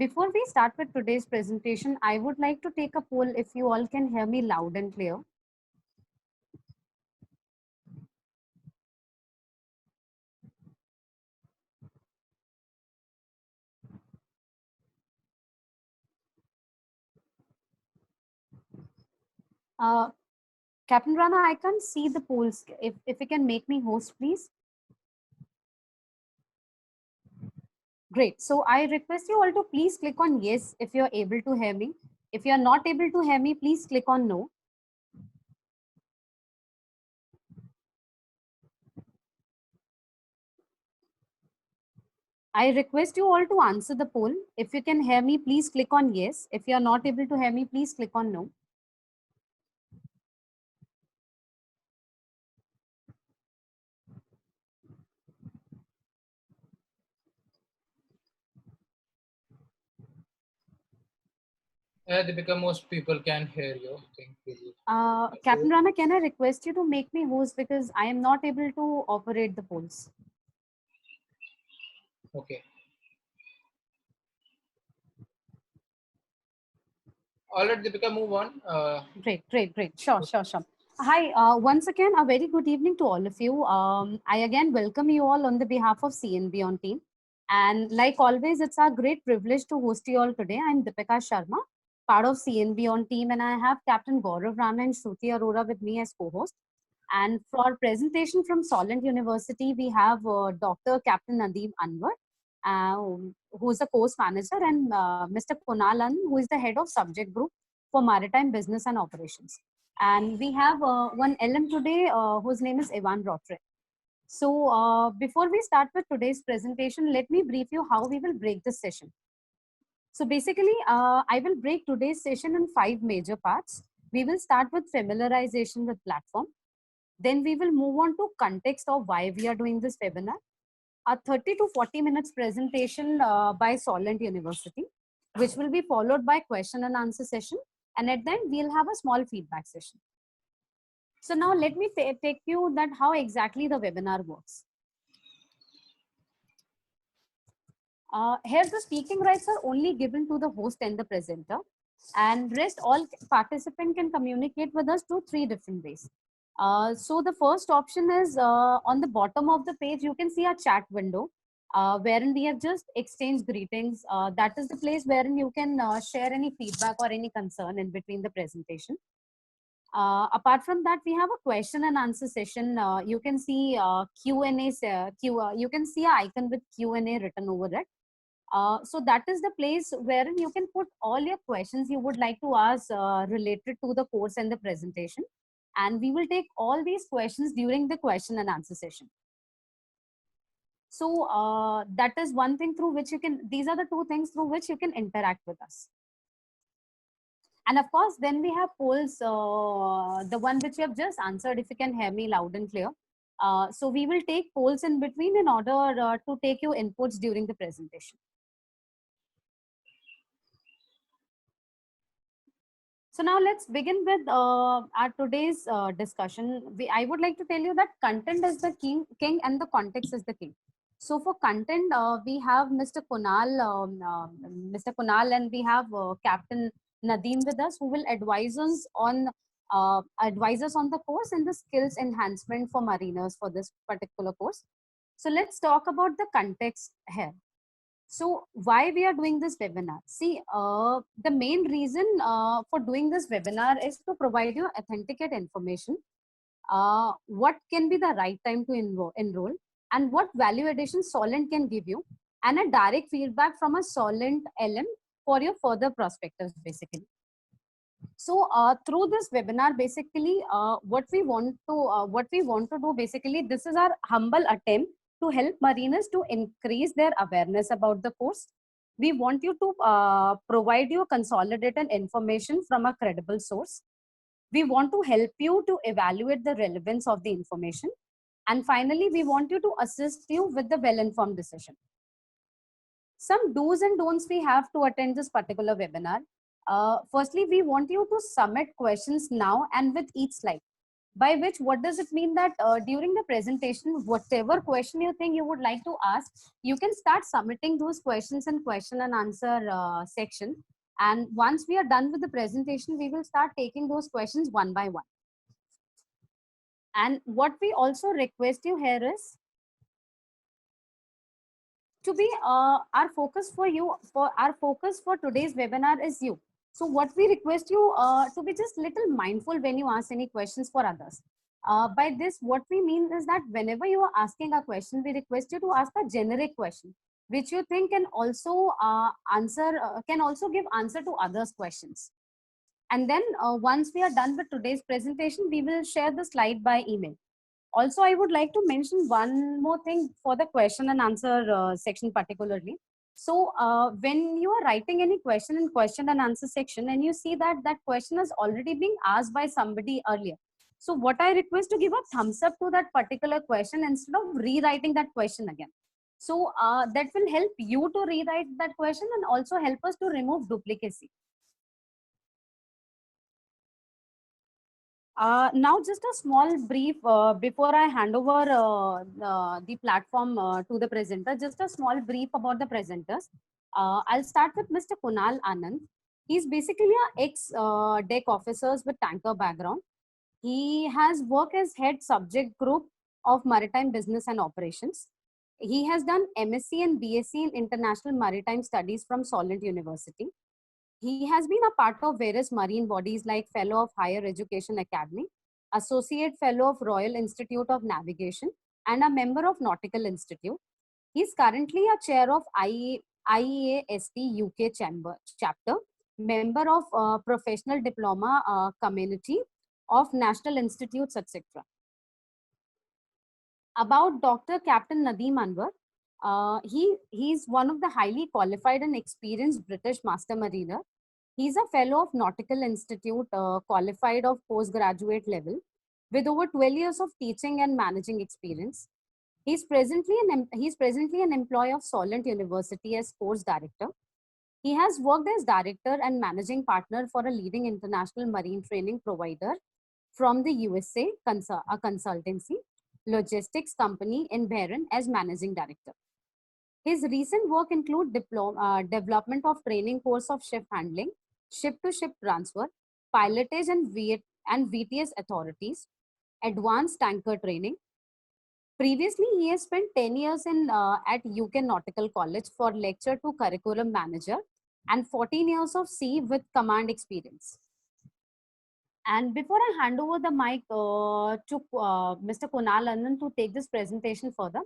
Before we start with today's presentation, I would like to take a poll if you all can hear me loud and clear. Captain Rana, I can't see the polls. If you can make me host, please. Great. So I request you all to please click on yes if you're able to hear me. If you're not able to hear me, please click on no. I request you all to answer the poll. If you can hear me, please click on yes. If you're not able to hear me, please click on no. Deepika, most people can hear you. Captain Rana, can I request you to make me host because I am not able to operate the polls. Okay. All right, Deepika, move on. Great. Sure. Hi, once again, a very good evening to all of you. I again welcome you all on the behalf of CNB on team. And like always, it's our great privilege to host you all today. I'm Deepika Sharma, part of CNB on team, and I have Captain Gaurav Rana and Shruti Arora with me as co-host. And for presentation from Solent University, we have Dr. Captain Nadeem Anwar, who is the course manager, and Mr. Kunal An, who is the head of subject group for maritime business and operations. And we have one LM today whose name is Ivan Rotre. So before we start with today's presentation, let me brief you how we will break this session. So basically, I will break today's session in 5 major parts. We will start with familiarization with platform. Then we will move on to context of why we are doing this webinar. A 30 to 40 minutes presentation by Solent University, which will be followed by question and answer session. And at the end, we'll have a small feedback session. So now let me take you that how exactly the webinar works. Here the speaking rights are only given to the host and the presenter, and rest all participant can communicate with us to 3 different ways. So the first option is on the bottom of the page, you can see a chat window wherein we have just exchanged greetings. That is the place wherein you can share any feedback or any concern in between the presentation. Apart from that, we have a question and answer session. You can see Q&A. You can see an icon with Q&A written over it. So that is the place wherein you can put all your questions you would like to ask related to the course and the presentation. And we will take all these questions during the question and answer session. So that is one thing through which you can, these are the 2 things through which you can interact with us. And of course, then we have polls, the one which you have just answered, if you can hear me loud and clear. So we will take polls in between in order to take your inputs during the presentation. So now let's begin with our today's discussion. I would like to tell you that content is the king and the context is the king. So for content, we have Mr. Kunal, and we have Captain Nadeem with us, who will advise us on the course and the skills enhancement for mariners for this particular course. So let's talk about the context here. So why we are doing this webinar? See, the main reason for doing this webinar is to provide you authenticate information. What can be the right time to enroll, and what value addition Solent can give you, and a direct feedback from a Solent LM for your further perspectives, basically. So through this webinar, basically, what we want to do, basically, this is our humble attempt to help mariners to increase their awareness about the course. We want you to provide you consolidated information from a credible source. We want to help you to evaluate the relevance of the information. And finally, we want you to assist you with the well-informed decision. Some do's and don'ts we have to attend this particular webinar. Firstly, we want you to submit questions now and with each slide. By which, what does it mean? That during the presentation, whatever question you think you would like to ask, you can start submitting those questions in question and answer section. And once we are done with the presentation, we will start taking those questions one by one. And what we also request you here is to be our focus for you, for our focus for today's webinar is you. So what we request you to be just little mindful when you ask any questions for others. By this, what we mean is that whenever you are asking a question, we request you to ask a generic question, which you think can also can also give answer to others' questions. And then once we are done with today's presentation, we will share the slide by email. Also, I would like to mention one more thing for the question and answer section particularly. So when you are writing any question in question and answer section and you see that that question is already being asked by somebody earlier, so what I request to give a thumbs up to that particular question instead of rewriting that question again. So that will help you to rewrite that question and also help us to remove duplicacy. Now, just a small brief before I hand over the platform to the presenter, just a small brief about the presenters. I'll start with Mr. Kunal Anand. He's basically an ex-deck officers with tanker background. He has worked as head subject group of maritime business and operations. He has done MSc and BSc in international maritime studies from Solent University. He has been a part of various marine bodies like Fellow of Higher Education Academy, Associate Fellow of Royal Institute of Navigation, and a member of Nautical Institute. He is currently a chair of IEAST UK chapter, member of Professional Diploma Community of National Institutes, etc. About Dr. Captain Nadeem Anwar, he's one of the highly qualified and experienced British master mariner. He's a fellow of Nautical Institute, qualified of postgraduate level, with over 12 years of teaching and managing experience. He's presently an employee of Solent University as course director. He has worked as director and managing partner for a leading international marine training provider from the USA, a consultancy, logistics company in Bahrain as managing director. His recent work include development of training course of ship handling, ship-to-ship transfer, pilotage and VTS authorities, advanced tanker training. Previously, he has spent 10 years at UK Nautical College for lecture to curriculum manager and 14 years of sea with command experience. And before I hand over the mic to Mr. Kunal Anand to take this presentation further,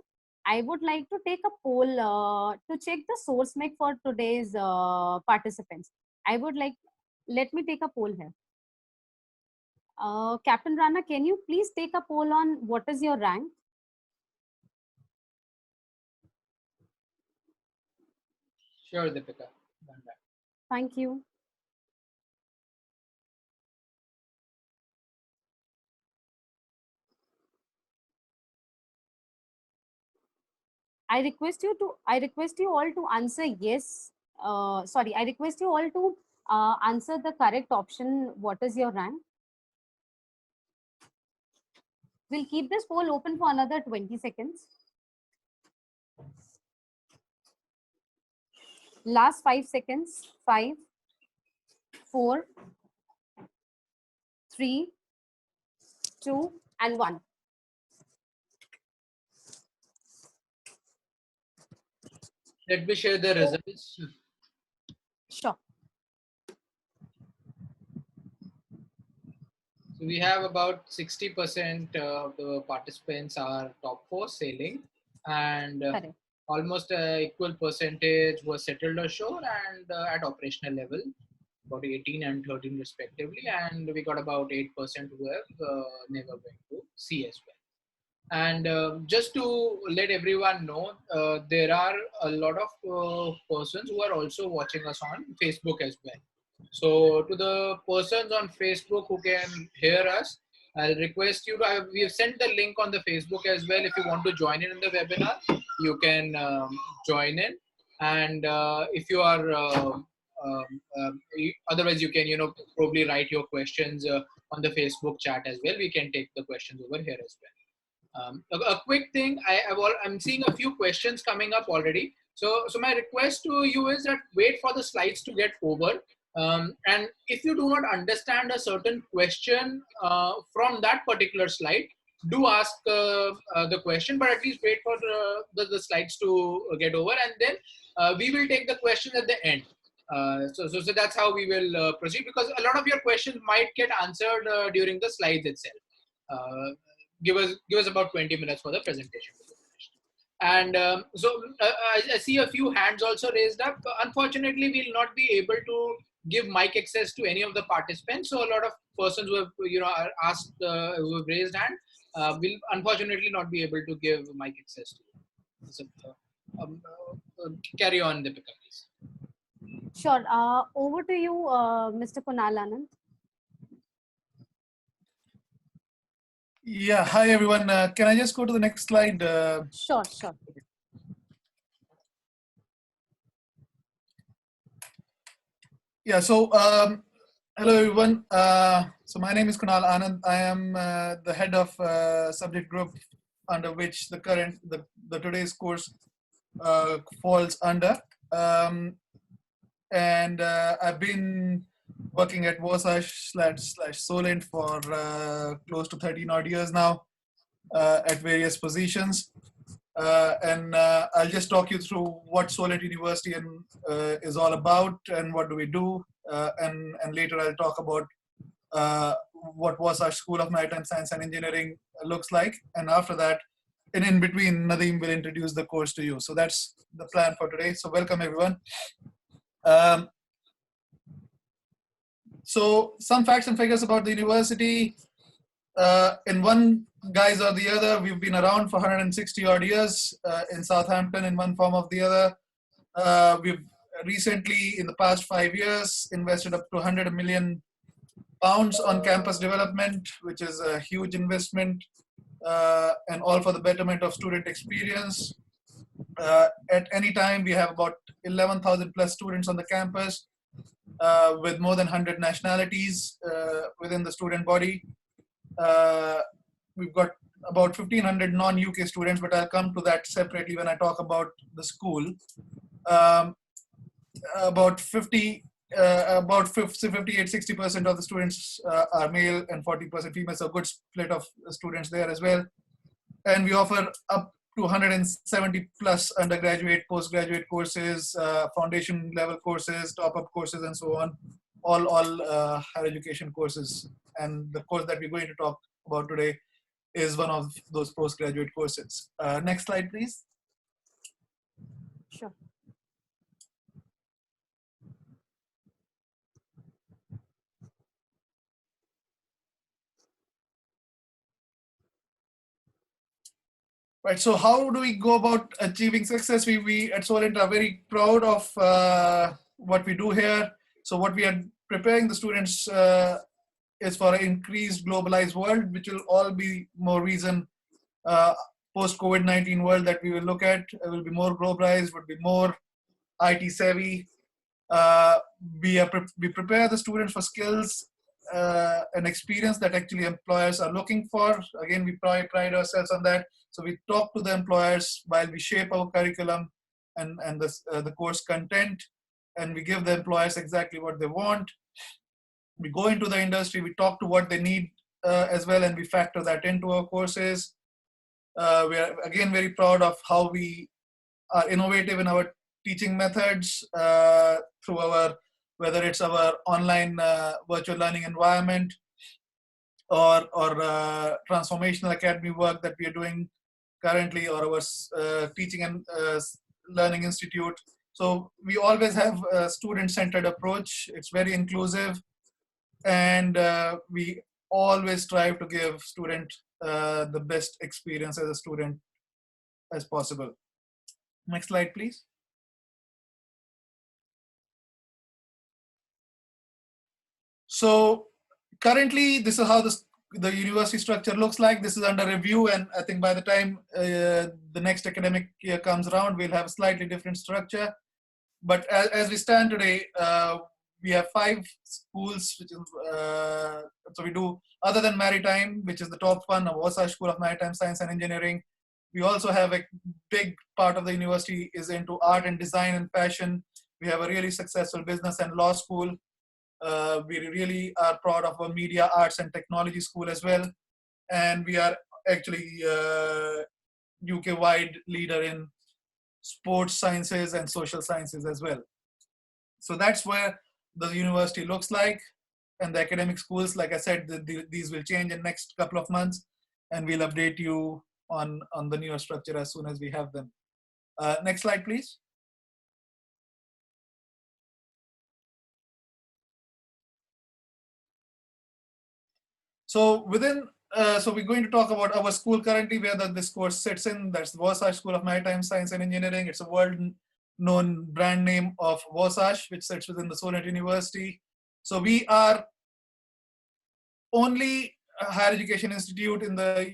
I would like to take a poll to check the source mix for today's participants. Let me take a poll here. Captain Rana, can you please take a poll on what is your rank? Sure, Deepika. Thank you. I request you all to answer yes. I request you all to answer the correct option. What is your rank? We'll keep this poll open for another 20 seconds. Last 5 seconds. 5, 4, 3, 2, and 1. Let me share the results. Sure. So we have about 60% of the participants are top 4 sailing, and almost equal percentage was settled ashore and at operational level, about 18 and 13 respectively, and we got about 8% who have never went to sea as well. And just to let everyone know, there are a lot of persons who are also watching us on Facebook as well. So to the persons on Facebook who can hear us, I'll request you to we have sent the link on the Facebook as well. If you want to join in the webinar, you can join in. And if you are Otherwise, you can, probably write your questions on the Facebook chat as well. We can take the questions over here as well. A quick thing, I'm seeing a few questions coming up already. So my request to you is that wait for the slides to get over. And if you do not understand a certain question from that particular slide, do ask the question, but at least wait for the slides to get over, and then we will take the question at the end. So that's how we will proceed, because a lot of your questions might get answered during the slides itself. Give us about 20 minutes for the presentation to be finished. And I see a few hands also raised up. Unfortunately, we'll not be able to give mic access to any of the participants. So a lot of persons who have are asked who have raised hand will unfortunately not be able to give mic access to you. So, carry on, Deepika, please. Sure. Over to you, Mr. Kunal Anand. Yeah, hi everyone. Can I just go to the next slide? Sure. Yeah, so hello everyone. So my name is Kunal Anand. I am the head of subject group under which the today's course falls under. And I've been working at Warsash/Solent for close to 13 odd years now at various positions. And I'll just talk you through what Solent University is all about and what do we do. And later I'll talk about what Warsash School of Maritime Science and Engineering looks like. And after that, and in between, Nadeem will introduce the course to you. So that's the plan for today. So welcome everyone. So some facts and figures about the university. In one guise or the other, we've been around for 160 odd years in Southampton in one form or the other. We've recently, in the past 5 years, invested up to £100 million on campus development, which is a huge investment, and all for the betterment of student experience. At any time, we have about 11,000 plus students on the campus, with more than 100 nationalities within the student body. We've got about 1,500 non-UK students, but I'll come to that separately when I talk about the school. About 58-60% of the students are male and 40% female, so a good split of students there as well. And we offer up to 170 plus undergraduate, postgraduate courses, foundation level courses, top-up courses, and so on. All higher education courses. And the course that we're going to talk about today is one of those postgraduate courses. Next slide, please. Sure. Right, so how do we go about achieving success? We at Solent are very proud of what we do here. So what we are preparing the students is for an increased globalized world, which will all be more reason post-COVID-19 world that we will look at. It will be more globalized, would be more IT savvy. We prepare the students for skills and experience that actually employers are looking for. Again, we pride ourselves on that. So we talk to the employers while we shape our curriculum and the course content, and we give the employers exactly what they want. We go into the industry, we talk to what they need as well, and we factor that into our courses. We are again very proud of how we are innovative in our teaching methods through whether it's our online virtual learning environment or transformational academy work that we are doing currently, or our teaching and learning institute. So we always have a student-centered approach. It's very inclusive, and we always strive to give student the best experience as a student as possible. Next slide, please. So currently, this is how the university structure looks like. This is under review, and I think by the time the next academic year comes around, we'll have a slightly different structure. but as we stand today, we have 5 schools, which is, so we do, other than maritime, which is the top one, Warsaw School of Maritime Science and Engineering. We also have a big part of the university is into art and design and fashion. We have a really successful business and law school. We really are proud of our media, arts and technology school as well. And we are actually UK-wide leader in sports sciences and social sciences as well. So that's where the university looks like. And the academic schools, like I said, these will change in next couple of months, and we'll update you on the newer structure as soon as we have them. Next slide, please. So within, so we're going to talk about our school currently, where this course sits in. That's the Warsaw School of Maritime Science and Engineering. It's a world-known brand name of Warsaw, which sits within the Solent University. So we are only higher education institute in the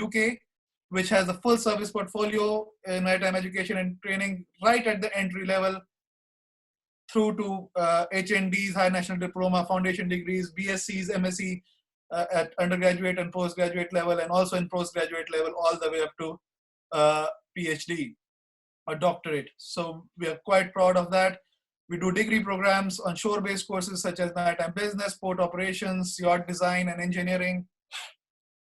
UK, which has a full service portfolio in maritime education and training, right at the entry level through to HNDs, high national diploma, foundation degrees, BScs, MSc at undergraduate and postgraduate level, and also in postgraduate level all the way up to PhD or doctorate. So we are quite proud of that. We do degree programs on shore-based courses such as maritime business, port operations, yacht design and engineering.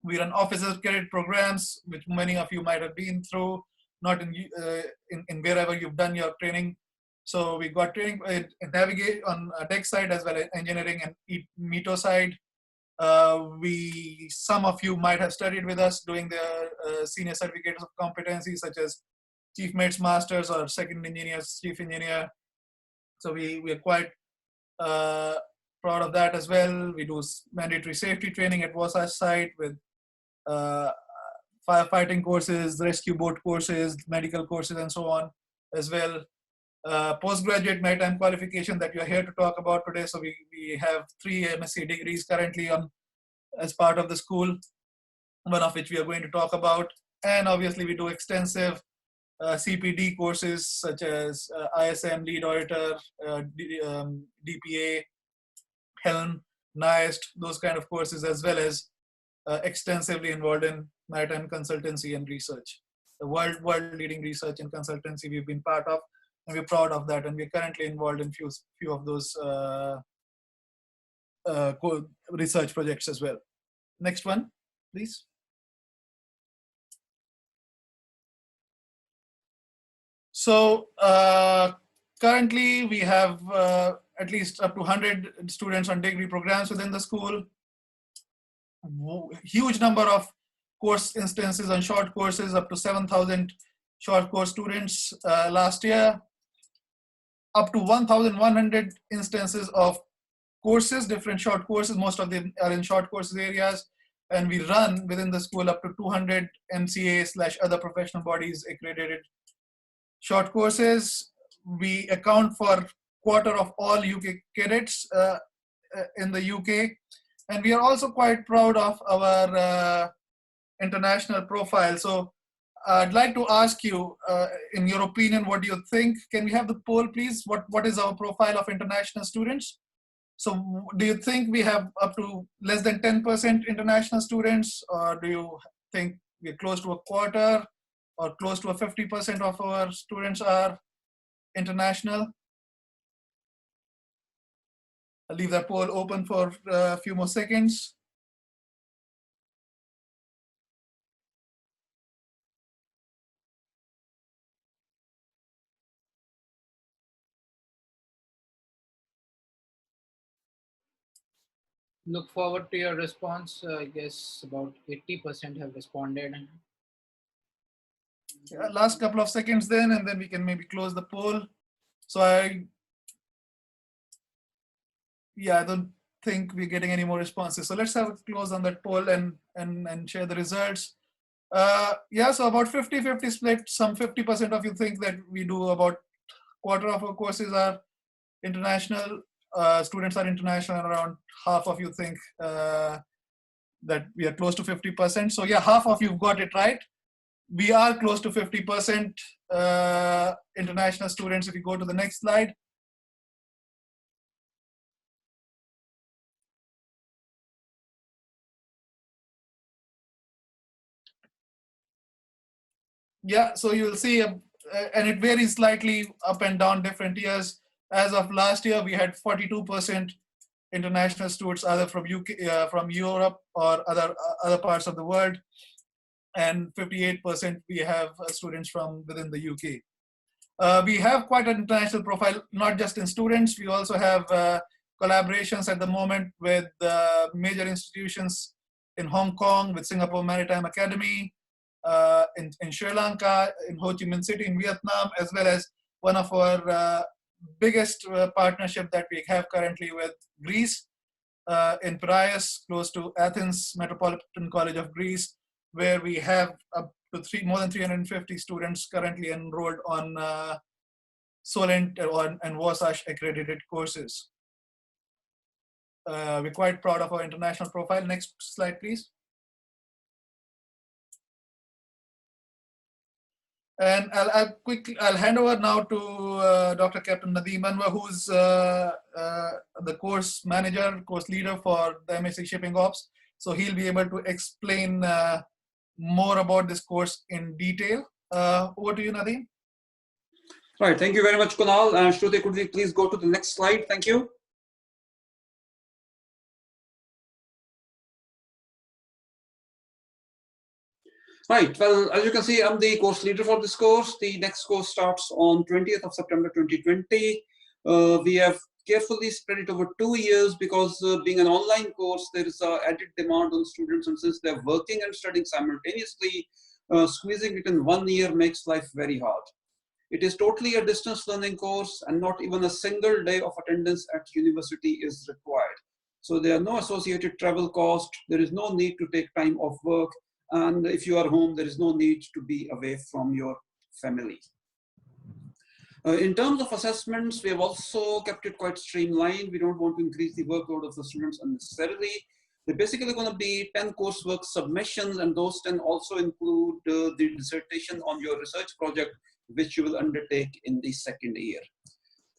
We run officer credit programs, which many of you might have been through, not in wherever you've done your training. So we got training in navigate on deck side as well as engineering and METO side. Some of you might have studied with us doing the senior certificates of competency, such as chief mates masters or second engineers, chief engineer. So we are quite proud of that as well. We do mandatory safety training at Warsaw site with firefighting courses, rescue boat courses, medical courses, and so on as well. Postgraduate maritime qualification that you're here to talk about today. So we have 3 MSc degrees currently on as part of the school, one of which we are going to talk about. And obviously we do extensive CPD courses such as ISM, lead auditor, DPA, Helm, NIST, those kind of courses, as well as extensively involved in maritime consultancy and research. The world leading research and consultancy we've been part of, and we're proud of that. And we're currently involved in few of those research projects as well. Next one, please. So currently we have at least up to 100 students on degree programs within the school. Huge number of course instances on short courses, up to 7,000 short course students last year. Up to 1,100 instances of courses, different short courses, most of them are in short courses areas. And we run within the school up to 200 MCA/other professional bodies accredited short courses. We account for quarter of all UK cadets in the UK. And we are also quite proud of our international profile. So I'd like to ask you, in your opinion, what do you think? Can we have the poll, please? What is our profile of international students? So do you think we have up to less than 10% international students, or do you think we're close to a quarter, or close to a 50% of our students are international? I'll leave that poll open for a few more seconds. Look forward to your response. I guess about 80% have responded. Yeah, last couple of seconds then, and then we can maybe close the poll. So I don't think we're getting any more responses. So let's have a close on that poll and share the results. Yeah, so about 50-50 split. Some 50% of you think that we do about quarter of our courses are international. Students are international, and around half of you think that we are close to 50%. So yeah, half of you got it right. We are close to 50% international students. If you go to the next slide. Yeah, so you'll see, and it varies slightly up and down different years. As of last year, we had 42% international students either from UK, from Europe or other parts of the world, and 58% we have students from within the UK. We have quite an international profile, not just in students. We also have collaborations at the moment with major institutions in Hong Kong, with Singapore Maritime Academy, in Sri Lanka, in Ho Chi Minh City in Vietnam, as well as one of our biggest partnership that we have currently with Greece, in Piraeus, close to Athens Metropolitan College of Greece, where we have up to more than 350 students currently enrolled on Solent and Wasatch accredited courses. We're quite proud of our international profile. Next slide, please. And I'll hand over now to Dr. Captain Nadeem Anwar, who's the course manager, course leader for the MSc Shipping Ops. So he'll be able to explain more about this course in detail. Over to you, Nadeem. Right, thank you very much, Kunal. Shruti, could we please go to the next slide? Thank you. Right, well, as you can see, I'm the course leader for this course. The next course starts on 20th of September 2020. We have carefully spread it over 2 years because being an online course, there is an added demand on students, and since they're working and studying simultaneously, squeezing it in 1 year makes life very hard. It is totally a distance learning course, and not even a single day of attendance at university is required. So there are no associated travel costs. There is no need to take time off work. And if you are home, there is no need to be away from your family. In terms of assessments, we have also kept it quite streamlined. We don't want to increase the workload of the students unnecessarily. They're basically going to be 10 coursework submissions, and those 10 also include the dissertation on your research project, which you will undertake in the second year.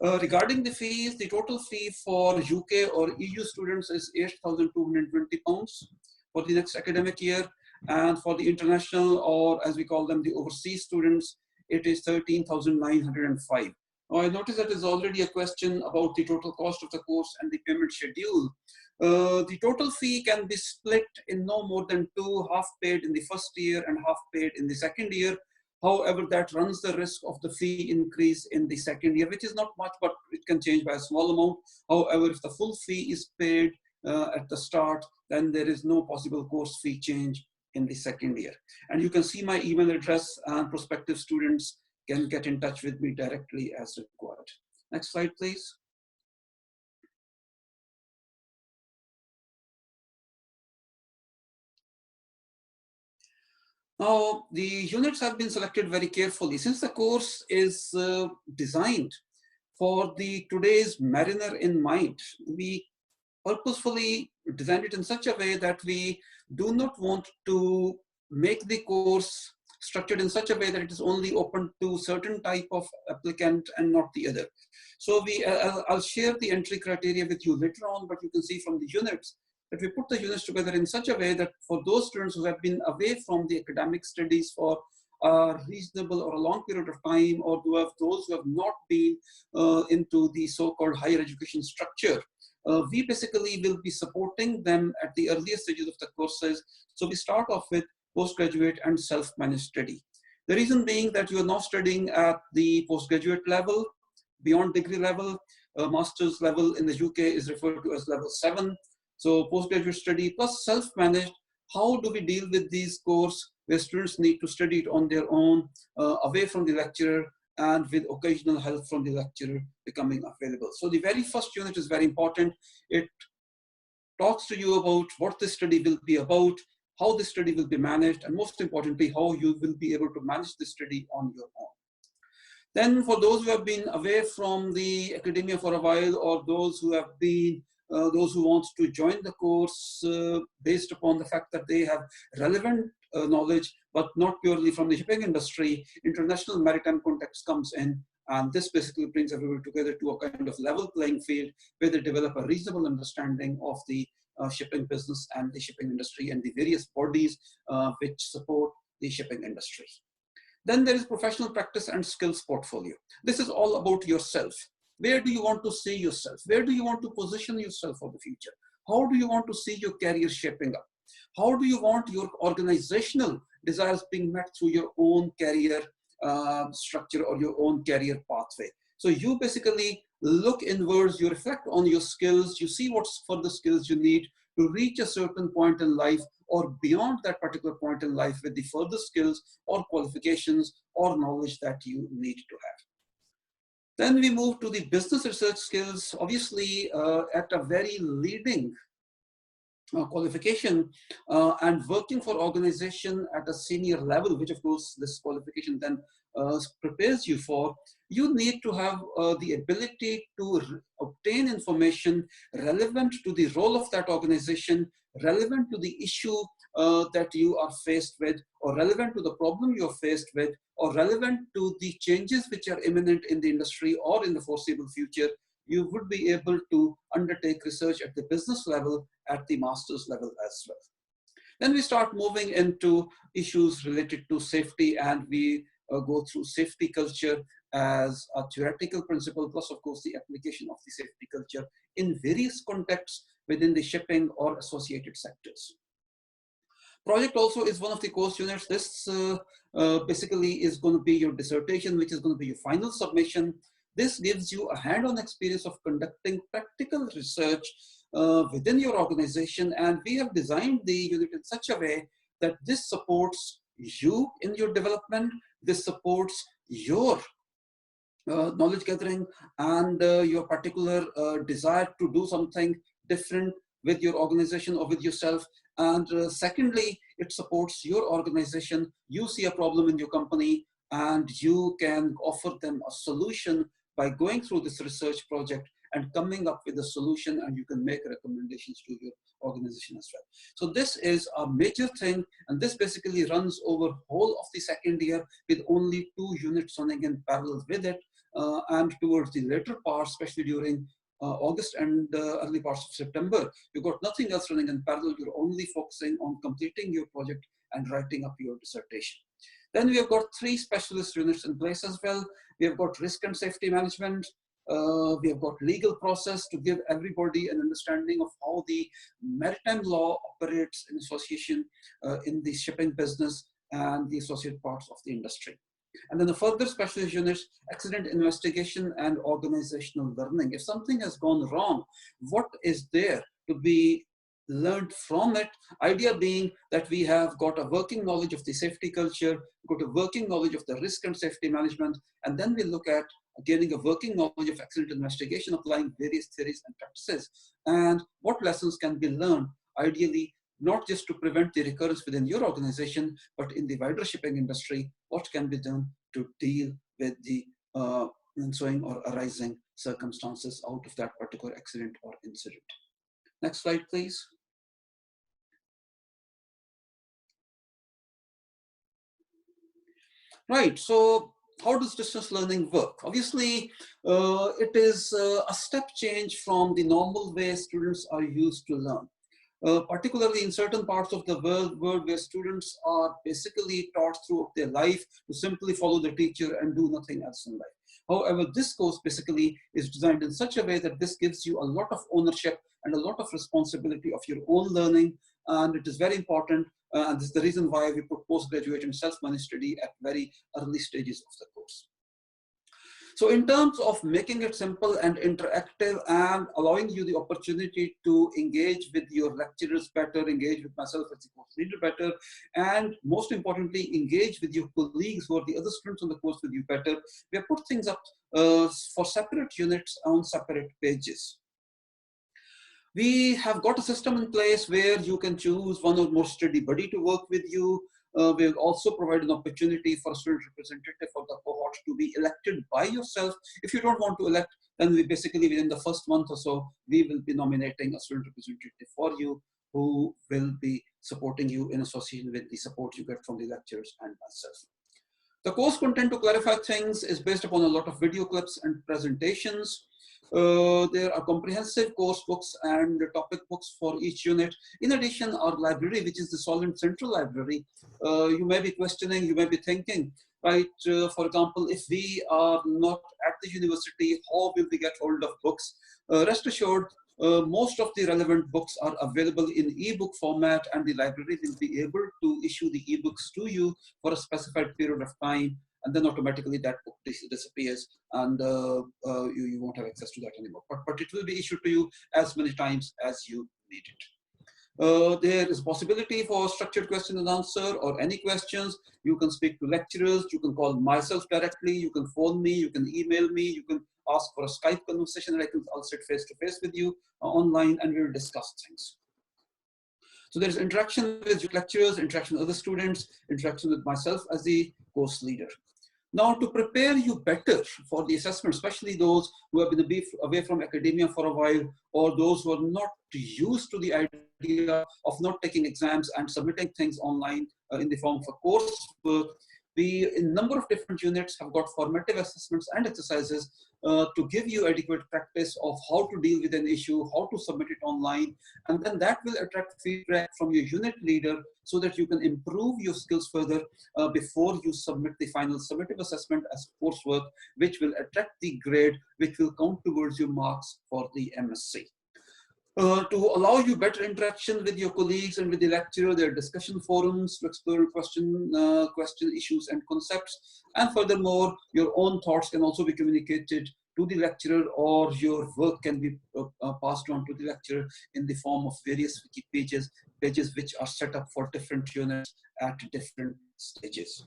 Regarding the fees, the total fee for UK or EU students is £8,220 for the next academic year. And for the international, or as we call them, the overseas students, it is $13,905. Now, I notice that there's already a question about the total cost of the course and the payment schedule. The total fee can be split in no more than two, half paid in the first year and half paid in the second year. However, that runs the risk of the fee increase in the second year, which is not much, but it can change by a small amount. However, if the full fee is paid at the start, then there is no possible course fee change in the second year. And you can see my email address, and prospective students can get in touch with me directly as required. Next slide, please. Now, the units have been selected very carefully. Since the course is designed for today's mariner in mind, we purposefully designed it in such a way that we do not want to make the course structured in such a way that it is only open to certain type of applicant and not the other. So I'll share the entry criteria with you later on, but you can see from the units that we put the units together in such a way that for those students who have been away from the academic studies for a reasonable or a long period of time, or those who have not been into the so-called higher education structure, we basically will be supporting them at the earliest stages of the courses. So we start off with postgraduate and self-managed study. The reason being that you are now studying at the postgraduate level, beyond degree level. Master's level in the UK is referred to as level 7. So postgraduate study plus self-managed. How do we deal with these courses where students need to study it on their own, away from the lecturer, and with occasional help from the lecturer becoming available? So the very first unit is very important. It talks to you about what this study will be about, how this study will be managed, and most importantly, how you will be able to manage the study on your own. Then for those who have been away from the academia for a while, or those who have been those who want to join the course based upon the fact that they have relevant knowledge, but not purely from the shipping industry. International maritime context comes in, and this basically brings everybody together to a kind of level playing field where they develop a reasonable understanding of the shipping business and the shipping industry and the various bodies which support the shipping industry. Then there is professional practice and skills portfolio. This is all about yourself. Where do you want to see yourself? Where do you want to position yourself for the future? How do you want to see your career shaping up? How do you want your organizational desires being met through your own career structure or your own career pathway? So you basically look inwards, you reflect on your skills, you see what further skills you need to reach a certain point in life or beyond that particular point in life with the further skills or qualifications or knowledge that you need to have. Then we move to the business research skills, obviously at a very leading qualification and working for organization at a senior level, which of course this qualification then prepares you for. You need to have the ability to obtain information relevant to the role of that organization, relevant to the issue that you are faced with, or relevant to the problem you are faced with, or relevant to the changes which are imminent in the industry or in the foreseeable future. You would be able to undertake research at the business level, at the master's level as well. Then we start moving into issues related to safety, and we go through safety culture as a theoretical principle, plus of course the application of the safety culture in various contexts within the shipping or associated sectors. Project also is one of the course units. This basically is going to be your dissertation, which is going to be your final submission. This gives you a hand-on experience of conducting practical research within your organization, and we have designed the unit in such a way that this supports you in your development, this supports your knowledge gathering and your particular desire to do something different with your organization or with yourself. And secondly, it supports your organization. You see a problem in your company and you can offer them a solution by going through this research project and coming up with a solution, and you can make recommendations to your organization as well. So this is a major thing, and this basically runs over whole of the second year with only 2 units running in parallel with it. And towards the later part, especially during August and early parts of September, you've got nothing else running in parallel. You're only focusing on completing your project and writing up your dissertation. Then we have got 3 specialist units in place as well. We have got risk and safety management. We have got legal process to give everybody an understanding of how the maritime law operates in association in the shipping business and the associated parts of the industry. And then the further specialist units, accident investigation and organizational learning. If something has gone wrong, what is there to be learned from it? Idea being that we have got a working knowledge of the safety culture, got a working knowledge of the risk and safety management, and then we look at gaining a working knowledge of accident investigation, applying various theories and practices, and what lessons can be learned, ideally, not just to prevent the recurrence within your organization, but in the wider shipping industry, what can be done to deal with the ensuing or arising circumstances out of that particular accident or incident. Next slide, please. Right, so how does distance learning work? Obviously, it is a step change from the normal way students are used to learn. Particularly in certain parts of the world where students are basically taught throughout their life to simply follow the teacher and do nothing else in life. However, this course basically is designed in such a way that this gives you a lot of ownership and a lot of responsibility of your own learning, and it is very important, and this is the reason why we put postgraduate and self-managed study at very early stages of the course. So in terms of making it simple and interactive and allowing you the opportunity to engage with your lecturers better, engage with myself as the course leader better, and most importantly, engage with your colleagues who are the other students on the course with you better, we have put things up for separate units on separate pages. We have got a system in place where you can choose one or more study buddy to work with you. We'll also provide an opportunity for a student representative for the cohort to be elected by yourself. If you don't want to elect, then we basically within the first month or so, we will be nominating a student representative for you who will be supporting you in association with the support you get from the lecturers and myself. The course content, to clarify things, is based upon a lot of video clips and presentations. There are comprehensive course books and topic books for each unit. In addition, our library, which is the Solent Central Library, you may be questioning, you may be thinking, right, for example, if we are not at the university, how will we get hold of books? Rest assured, most of the relevant books are available in ebook format, and the library will be able to issue the ebooks to you for a specified period of time, and then automatically that book disappears, and you won't have access to that anymore. But it will be issued to you as many times as you need it. There is possibility for structured question and answer or any questions. You can speak to lecturers, you can call myself directly, you can phone me, you can email me, you can ask for a Skype conversation, and I'll sit face to face with you online, and we'll discuss things. So there's interaction with lecturers, interaction with other students, interaction with myself as the course leader. Now, to prepare you better for the assessment, especially those who have been away from academia for a while, or those who are not used to the idea of not taking exams and submitting things online in the form of a coursework, we, in a number of different units, have got formative assessments and exercises to give you adequate practice of how to deal with an issue, how to submit it online, and then that will attract feedback from your unit leader so that you can improve your skills further before you submit the final summative assessment as coursework, which will attract the grade, which will count towards your marks for the MSc. To allow you better interaction with your colleagues and with the lecturer, there are discussion forums to explore question issues and concepts. And furthermore, your own thoughts can also be communicated to the lecturer, or your work can be passed on to the lecturer in the form of various wiki pages which are set up for different units at different stages.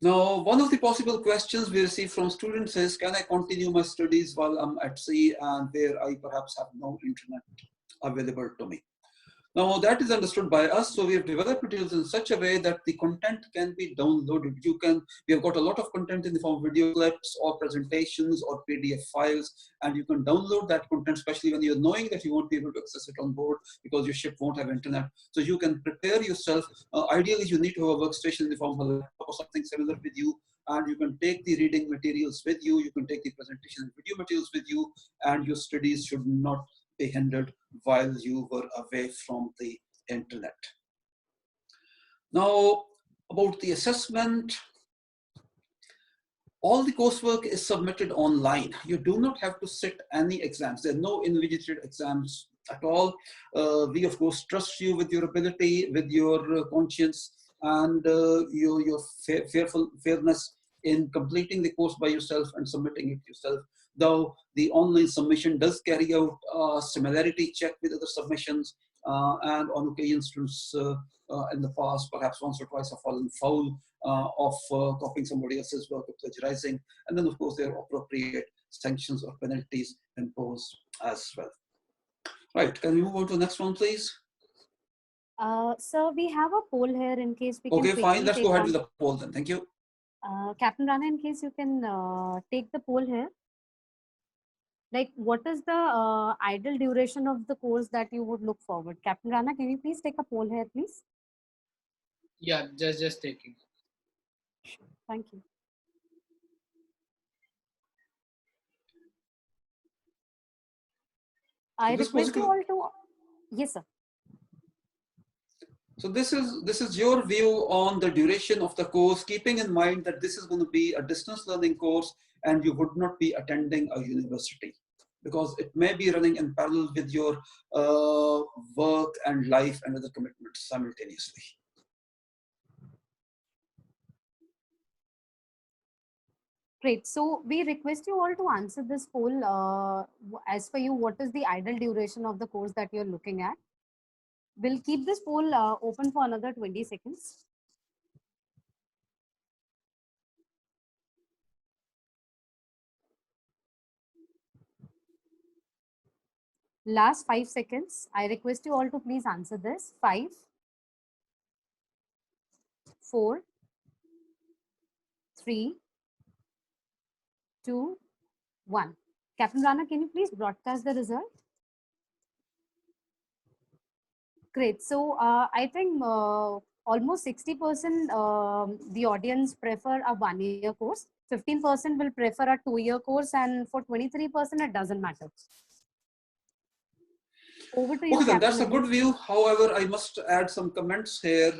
Now, one of the possible questions we receive from students is, can I continue my studies while I'm at sea and where I perhaps have no internet available to me? Now, that is understood by us. So we have developed materials in such a way that the content can be downloaded. We have got a lot of content in the form of video clips or presentations or PDF files, and you can download that content, especially when you're knowing that you won't be able to access it on board because your ship won't have internet. So you can prepare yourself. Ideally, you need to have a workstation in the form of a laptop or something similar with you, and you can take the reading materials with you. You can take the presentation and video materials with you, and your studies should not be hindered while you were away from the internet. Now, about the assessment, all the coursework is submitted online. You do not have to sit any exams. There are no invigilated exams at all. We, of course, trust you with your ability, with your conscience, and your fairness in completing the course by yourself and submitting it yourself. Though the online submission does carry out a similarity check with other submissions, and on occasion students in the past, perhaps once or twice, have fallen foul of copying somebody else's work or plagiarizing, and then of course there are appropriate sanctions or penalties imposed as well. Right, can we move on to the next one, please? Sir, we have a poll here in case we can. Okay, fine, let's go ahead with the poll then. Thank you. Captain Rana, in case you can take the poll here. Like, what is the ideal duration of the course that you would look forward? Captain Rana, can you please take a poll here, please? Yeah, just taking. Thank you. I request you all to. Yes, sir. So this is your view on the duration of the course, keeping in mind that this is going to be a distance learning course and you would not be attending a university, because it may be running in parallel with your work and life and other commitments simultaneously. Great. So we request you all to answer this poll. As for you, what is the ideal duration of the course that you're looking at? We'll keep this poll open for another 20 seconds. Last 5 seconds. I request you all to please answer this. 5, 4, 3, 2, 1. Captain Rana, can you please broadcast the result? Great. So I think almost 60% the audience prefer a 1-year course. 15% will prefer a 2-year course, and for 23% it doesn't matter. Over to you, Okay, then Captain that's a good view. However, I must add some comments here.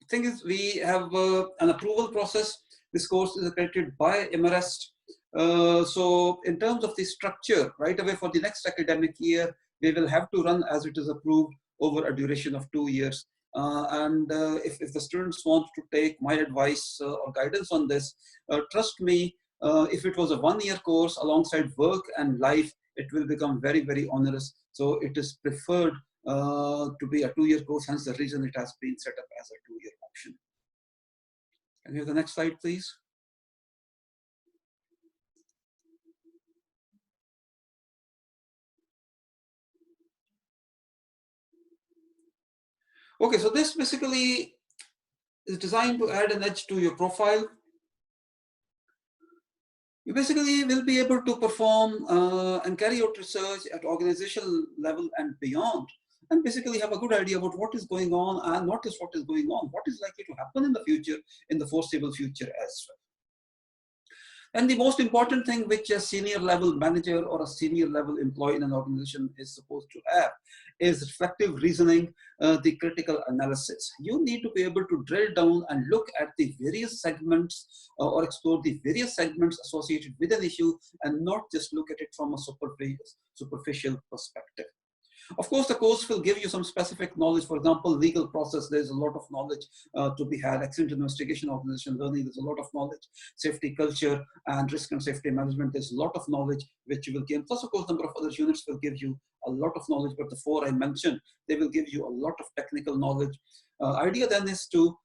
Thing is, we have an approval process. This course is accredited by MRest. So in terms of the structure, right away for the next academic year, we will have to run as it is approved over a duration of 2 years. If the students want to take my advice or guidance on this, trust me, if it was a 1-year course alongside work and life, it will become very, very onerous. So it is preferred to be a 2-year course, hence the reason it has been set up as a 2-year option. Can you have the next slide, please? Okay, so this basically is designed to add an edge to your profile. You basically will be able to perform and carry out research at organizational level and beyond, and basically have a good idea about what is going on, and not just what is going on, what is likely to happen in the future, in the foreseeable future as well. And the most important thing which a senior level manager or a senior level employee in an organization is supposed to have is reflective reasoning, the critical analysis. You need to be able to drill down and look at the various segments or explore the various segments associated with an issue, and not just look at it from a superficial perspective. Of course, the course will give you some specific knowledge. For example, legal process, there's a lot of knowledge to be had. Accident investigation, organization learning, there's a lot of knowledge. Safety culture and risk and safety management, there's a lot of knowledge which you will gain. Plus, of course, number of other units will give you a lot of knowledge, but the 4 I mentioned, they will give you a lot of technical knowledge. Idea then is to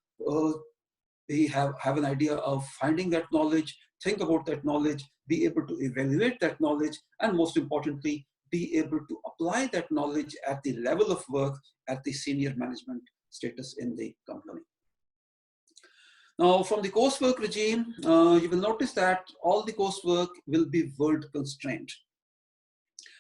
have an idea of finding that knowledge, think about that knowledge, be able to evaluate that knowledge, and most importantly, be able to apply that knowledge at the level of work at the senior management status in the company. Now, from the coursework regime, you will notice that all the coursework will be word constrained.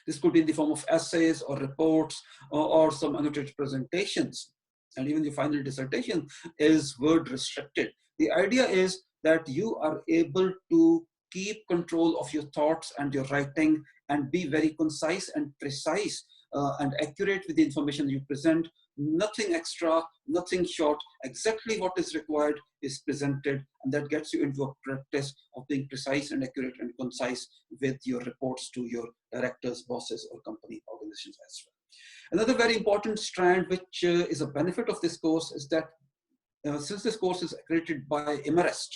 This could be in the form of essays or reports or some annotated presentations. And even the final dissertation is word restricted. The idea is that you are able to keep control of your thoughts and your writing and be very concise and precise and accurate with the information you present. Nothing extra, nothing short, exactly what is required is presented, and that gets you into a practice of being precise and accurate and concise with your reports to your directors, bosses, or company organizations as well. Another very important strand which is a benefit of this course is that since this course is accredited by MRest,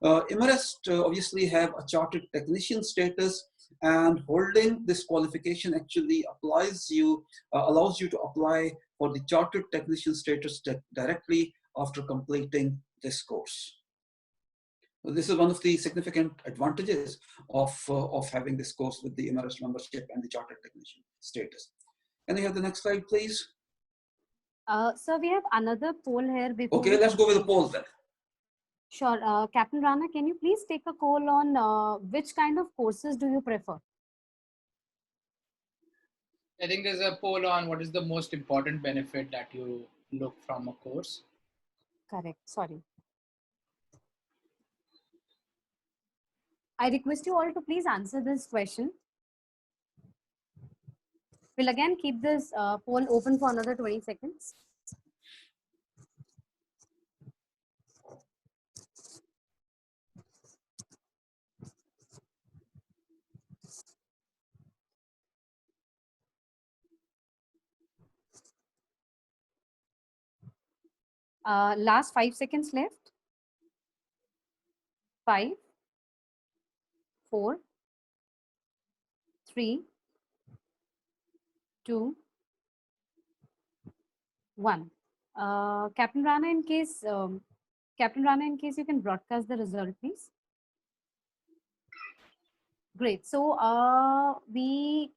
obviously have a chartered technician status, and holding this qualification actually allows you to apply for the chartered technician status directly after completing this course. So this is one of the significant advantages of having this course with the MRest membership and the chartered technician status. Can I have the next slide, please? So we have another poll here. Okay, let's go with the poll then. Sure. Captain Rana, can you please take a poll on which kind of courses do you prefer? I think there's a poll on what is the most important benefit that you look from a course. Correct. Sorry. I request you all to please answer this question. We'll again keep this poll open for another 20 seconds. Last 5 seconds left. 5, 4, 3, 2, 1. Captain Rana, in case you can broadcast the result, please. Great. So we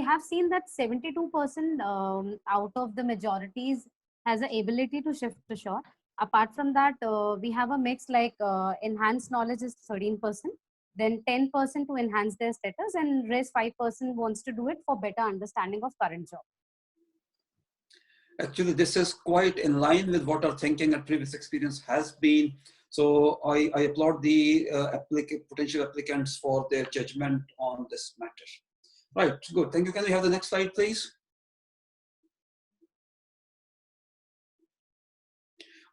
have seen that 72% out of the majorities has the ability to shift to shore. Apart from that, we have a mix like enhanced knowledge is 13%, then 10% to enhance their status, and rest 5% wants to do it for better understanding of current job. Actually, this is quite in line with what our thinking and previous experience has been. So I applaud the potential applicants for their judgment on this matter. Right, good. Thank you. Can we have the next slide, please?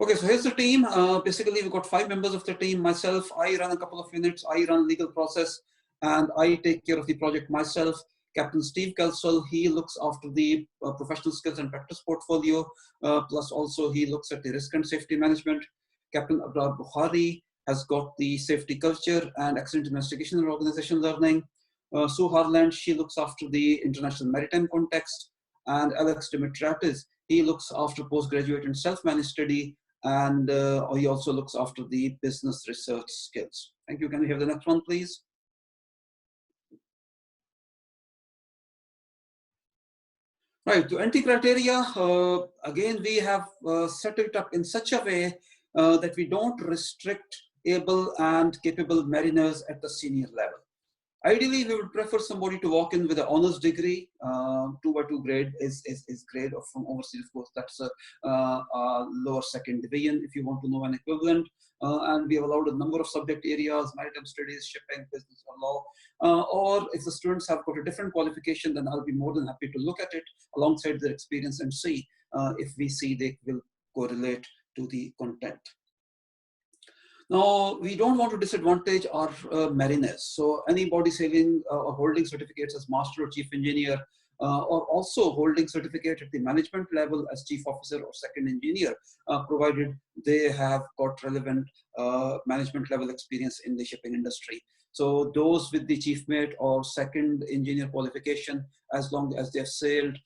Okay, so here's the team. Basically, we've got 5 members of the team. Myself, I run a couple of units. I run legal process, and I take care of the project myself. Captain Steve Kelsall, he looks after the professional skills and practice portfolio, plus also he looks at the risk and safety management. Captain Abrar Bukhari has got the safety culture and accident investigation and organization learning. Sue Harland, she looks after the international maritime context. And Alex Dimitriatis, he looks after postgraduate and self-managed study, and he also looks after the business research skills. Thank you. Can we have the next one, please? Right, to entry criteria, again, we have set it up in such a way that we don't restrict able and capable mariners at the senior level. Ideally, we would prefer somebody to walk in with an honors degree. 2/2 grade is grade from overseas, of course. That's a lower second division, if you want to know an equivalent. And we have allowed a number of subject areas: maritime studies, shipping, business, or law. Or if the students have got a different qualification, then I'll be more than happy to look at it alongside their experience and see if we see they will correlate to the content. Now, we don't want to disadvantage our mariners. So anybody saving or holding certificates as master or chief engineer, or also holding certificate at the management level as chief officer or second engineer, provided they have got relevant management level experience in the shipping industry. So those with the chief mate or second engineer qualification, as long as they've sailed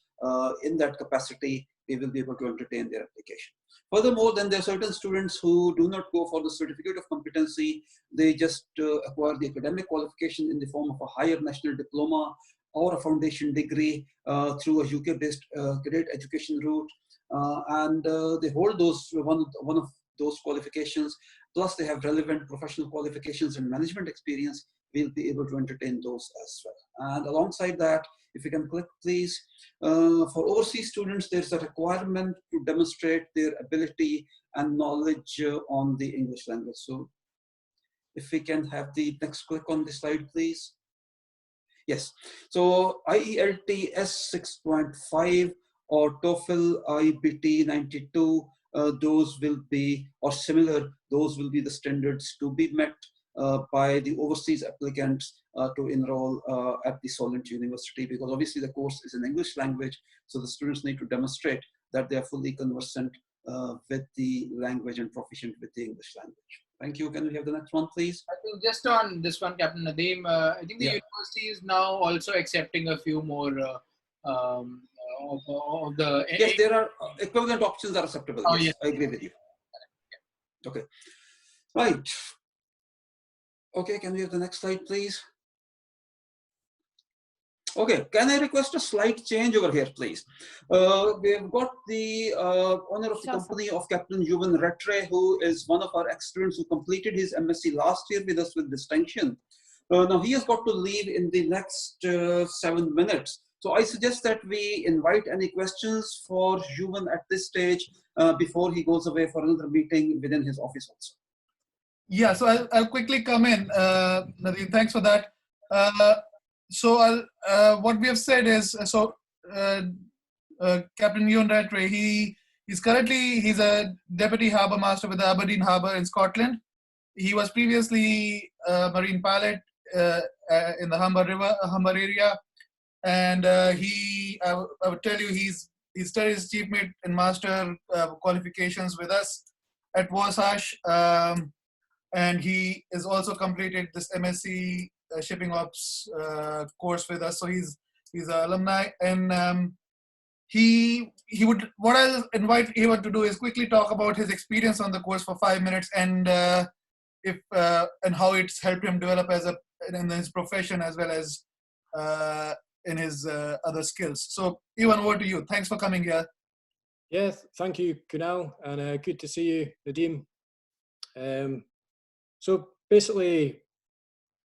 in that capacity, we will be able to entertain their application. Furthermore, then there are certain students who do not go for the certificate of competency. They just acquire the academic qualification in the form of a higher national diploma or a foundation degree through a UK-based cadet education route. And they hold those one of those qualifications, plus they have relevant professional qualifications and management experience. We'll be able to entertain those as well. And alongside that, if you can click, please. For overseas students, there's a requirement to demonstrate their ability and knowledge on the English language. So if we can have the next click on the slide, please. Yes, so IELTS 6.5 or TOEFL IBT 92, those will be, or similar, those will be the standards to be met by the overseas applicants to enroll at the Solent University, because obviously the course is in English language, so the students need to demonstrate that they are fully conversant with the language and proficient with the English language. Thank you. Can we have the next one, please? I think just on this one, Captain Nadeem, I think the university is now also accepting a few more of the... Yes, there are equivalent options are acceptable. Oh, yes, yes, I agree with you. Okay, right. Okay, can we have the next slide, please? Okay, can I request a slight change over here, please? We've got the honor of the company of Captain Juven Rattray, who is one of our ex-students who completed his MSc last year with us with distinction. Now he has got to leave in the next 7 minutes. So I suggest that we invite any questions for Juven at this stage before he goes away for another meeting within his office also. Yeah, so I'll quickly come in. Nadeem, thanks for that. So what we have said is, Captain Ewan Rattray, he's a deputy harbour master with the Aberdeen Harbour in Scotland. He was previously a marine pilot in the Humber area, and I would tell you he studied his chief mate and master qualifications with us at Wasatch, and he has also completed this MSc Shipping Ops course with us. So he's an alumni, and what I'll invite Ewan to do is quickly talk about his experience on the course for 5 minutes, and and how it's helped him develop in his profession as well as in his other skills. So Ewan, over to you. Thanks for coming here. Yes, thank you, Kunal, and good to see you, Nadeem. So basically,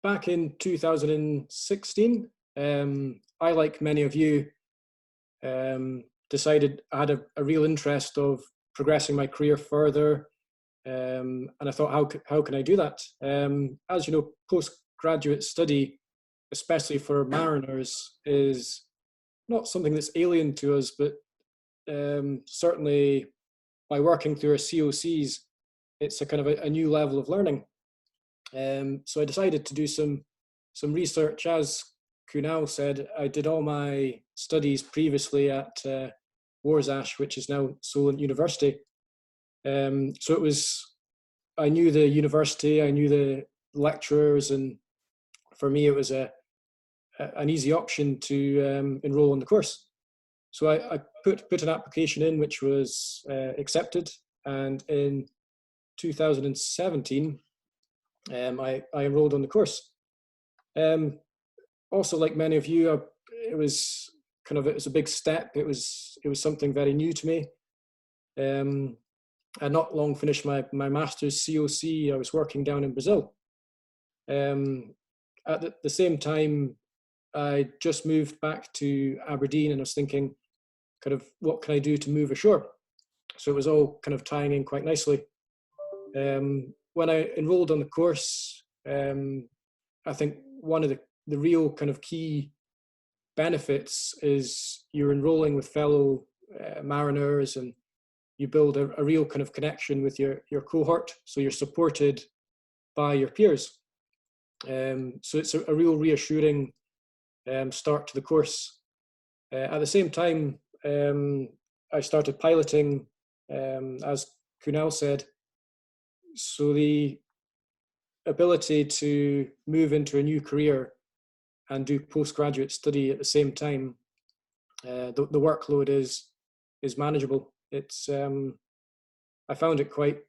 back in 2016, I, like many of you, decided I had a real interest of progressing my career further. And I thought, how can I do that? As you know, postgraduate study, especially for mariners, is not something that's alien to us, but certainly by working through our COCs, it's a kind of a new level of learning. So I decided to do some research. As Kunal said, I did all my studies previously at Warsash, which is now Solent University. So it was, I knew the university, I knew the lecturers, and for me it was an easy option to enroll in the course. So I put an application in, which was accepted, and in 2017 I enrolled on the course. Also, like many of you, it was a big step. It was something very new to me. I not long finished my master's COC. I was working down in Brazil. At the same time, I just moved back to Aberdeen, and I was thinking, what can I do to move ashore? So it was all kind of tying in quite nicely. When I enrolled on the course, I think one of the real kind of key benefits is you're enrolling with fellow mariners, and you build a real kind of connection with your cohort. So you're supported by your peers. So it's a real reassuring start to the course. At the same time, I started piloting, as Kunal said. So the ability to move into a new career and do postgraduate study at the same time, the workload is manageable. It's I found it quite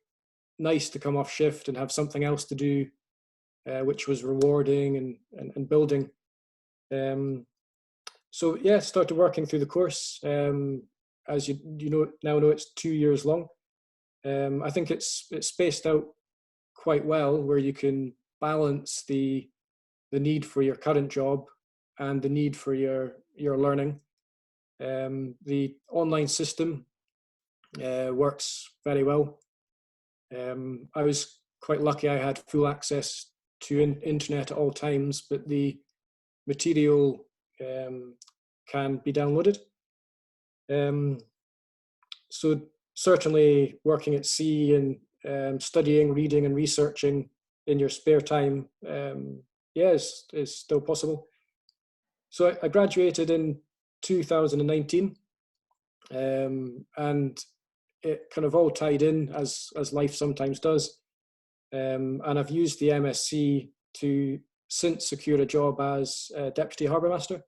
nice to come off shift and have something else to do, which was rewarding and building. So yeah, started working through the course. As you now know, it's 2 years long. I think it's spaced out quite well, where you can balance the need for your current job and the need for your learning. The online system works very well. I was quite lucky. I had full access to internet at all times, but the material can be downloaded. So certainly working at sea and studying, reading and researching in your spare time, is still possible. So I graduated in 2019, and it kind of all tied in as life sometimes does. And I've used the MSc to since secure a job as a Deputy Harbour Master.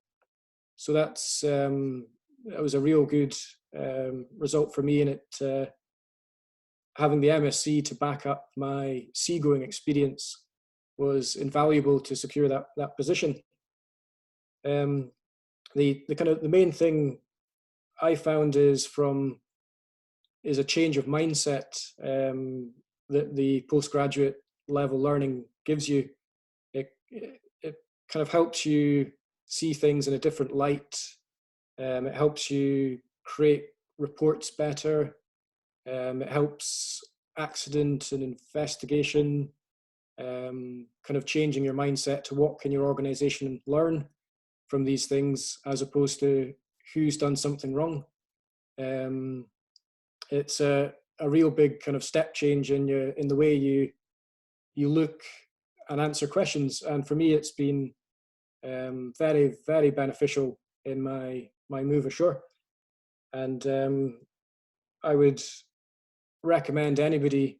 So that was a real good result for me, and it having the MSc to back up my seagoing experience was invaluable to secure that position. The main thing I found is a change of mindset that the postgraduate level learning gives you. It kind of helps you see things in a different light. It helps you create reports better. It helps accident and investigation, kind of changing your mindset to what can your organization learn from these things, as opposed to who's done something wrong. It's a real big kind of step change in the way you look and answer questions. And for me, it's been very, very beneficial in my move ashore. And I would recommend anybody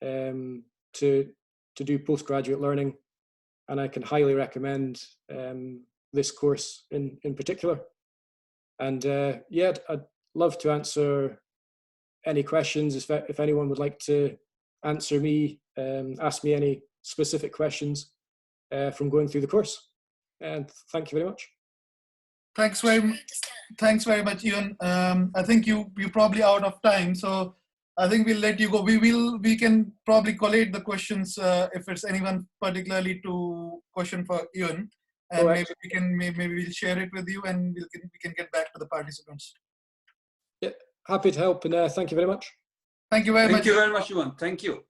to do postgraduate learning, and I can highly recommend this course in particular. And yeah, I'd love to answer any questions if anyone would like to ask me any specific questions from going through the course. And thank you very much. Thanks very much, Ian. I think you're probably out of time, so I think we'll let you go. We can probably collate the questions if it's anyone particularly to question for Ian, and maybe we'll share it with you, and we can get back to the participants. Yeah, happy to help, and thank you very much. Thank you very much. Thank you very much, Yuvan. Thank you.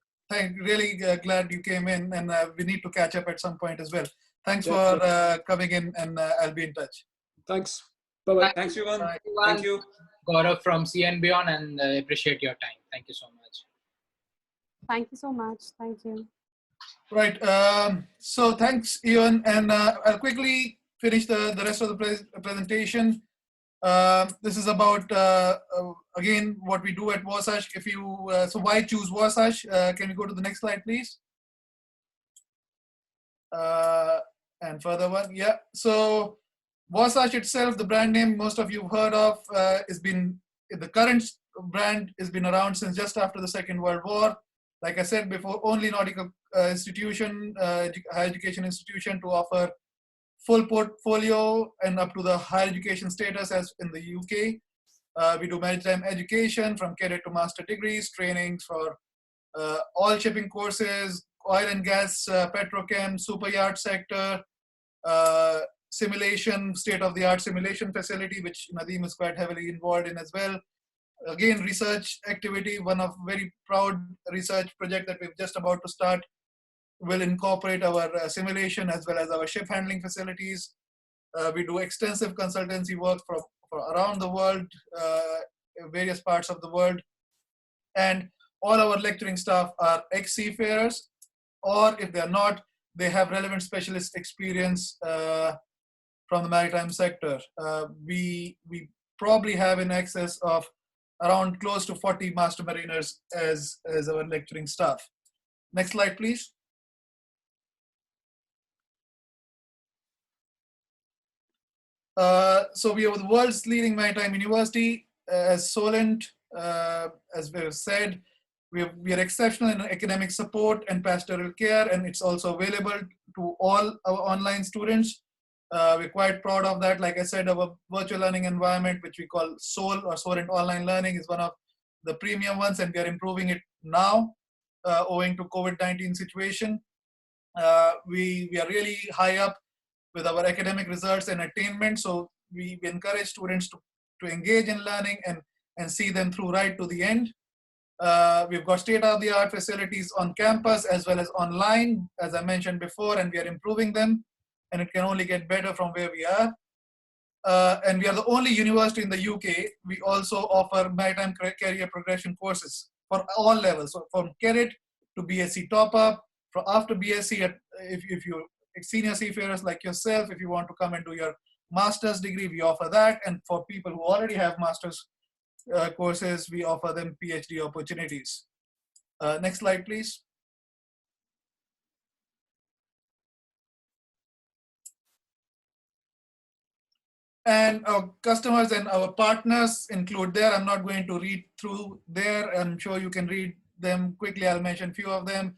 Really glad you came in, and we need to catch up at some point as well. Thanks Yeah, for coming in, and I'll be in touch. Thanks. Bye-bye. Thanks, Yuvan. Bye. Thank you. Gaurav from CN Beyond, and appreciate your time. Thank you so much. Thank you so much. Thank you. Right. So thanks, Ian, and I'll quickly finish the rest of the presentation. This is about again what we do at Wasatch. If you so why choose Wasatch? Can we go to the next slide, please? And further one, yeah. So Wasatch itself, the brand name most of you've heard of, has been the current brand has been around since just after the Second World War. Like I said before, only nautical institution, higher education institution to offer full portfolio and up to the higher education status as in the UK. We do maritime education from cadet to master degrees, trainings for all shipping courses, oil and gas, petrochem, super yacht sector, simulation, state-of-the-art simulation facility, which Nadeem is quite heavily involved in as well. Again, research activity, one of very proud research project that we're just about to start will incorporate our simulation as well as our ship handling facilities. We do extensive consultancy work for around the world, various parts of the world. And all our lecturing staff are ex-seafarers, or if they're not, they have relevant specialist experience from the maritime sector. We probably have in excess of around close to 40 master mariners as our lecturing staff. Next slide, please. So we are the world's leading maritime university. As Solent, as we have said, we are exceptional in academic support and pastoral care, and it's also available to all our online students. We're quite proud of that. Like I said, our virtual learning environment, which we call SOL or Solent Online Learning, is one of the premium ones, and we are improving it now owing to COVID-19 situation. We are really high up with our academic results and attainment. So we encourage students to engage in learning and see them through right to the end. We've got state-of-the-art facilities on campus as well as online, as I mentioned before, and we are improving them, and it can only get better from where we are. And we are the only university in the UK. We also offer maritime career progression courses for all levels. So from cadet to BSc top-up, from after BSc, if you're senior seafarers like yourself, if you want to come and do your master's degree, we offer that. And for people who already have master's courses, we offer them PhD opportunities. Next slide, please. And our customers and our partners include there. I'm not going to read through there. I'm sure you can read them quickly. I'll mention a few of them.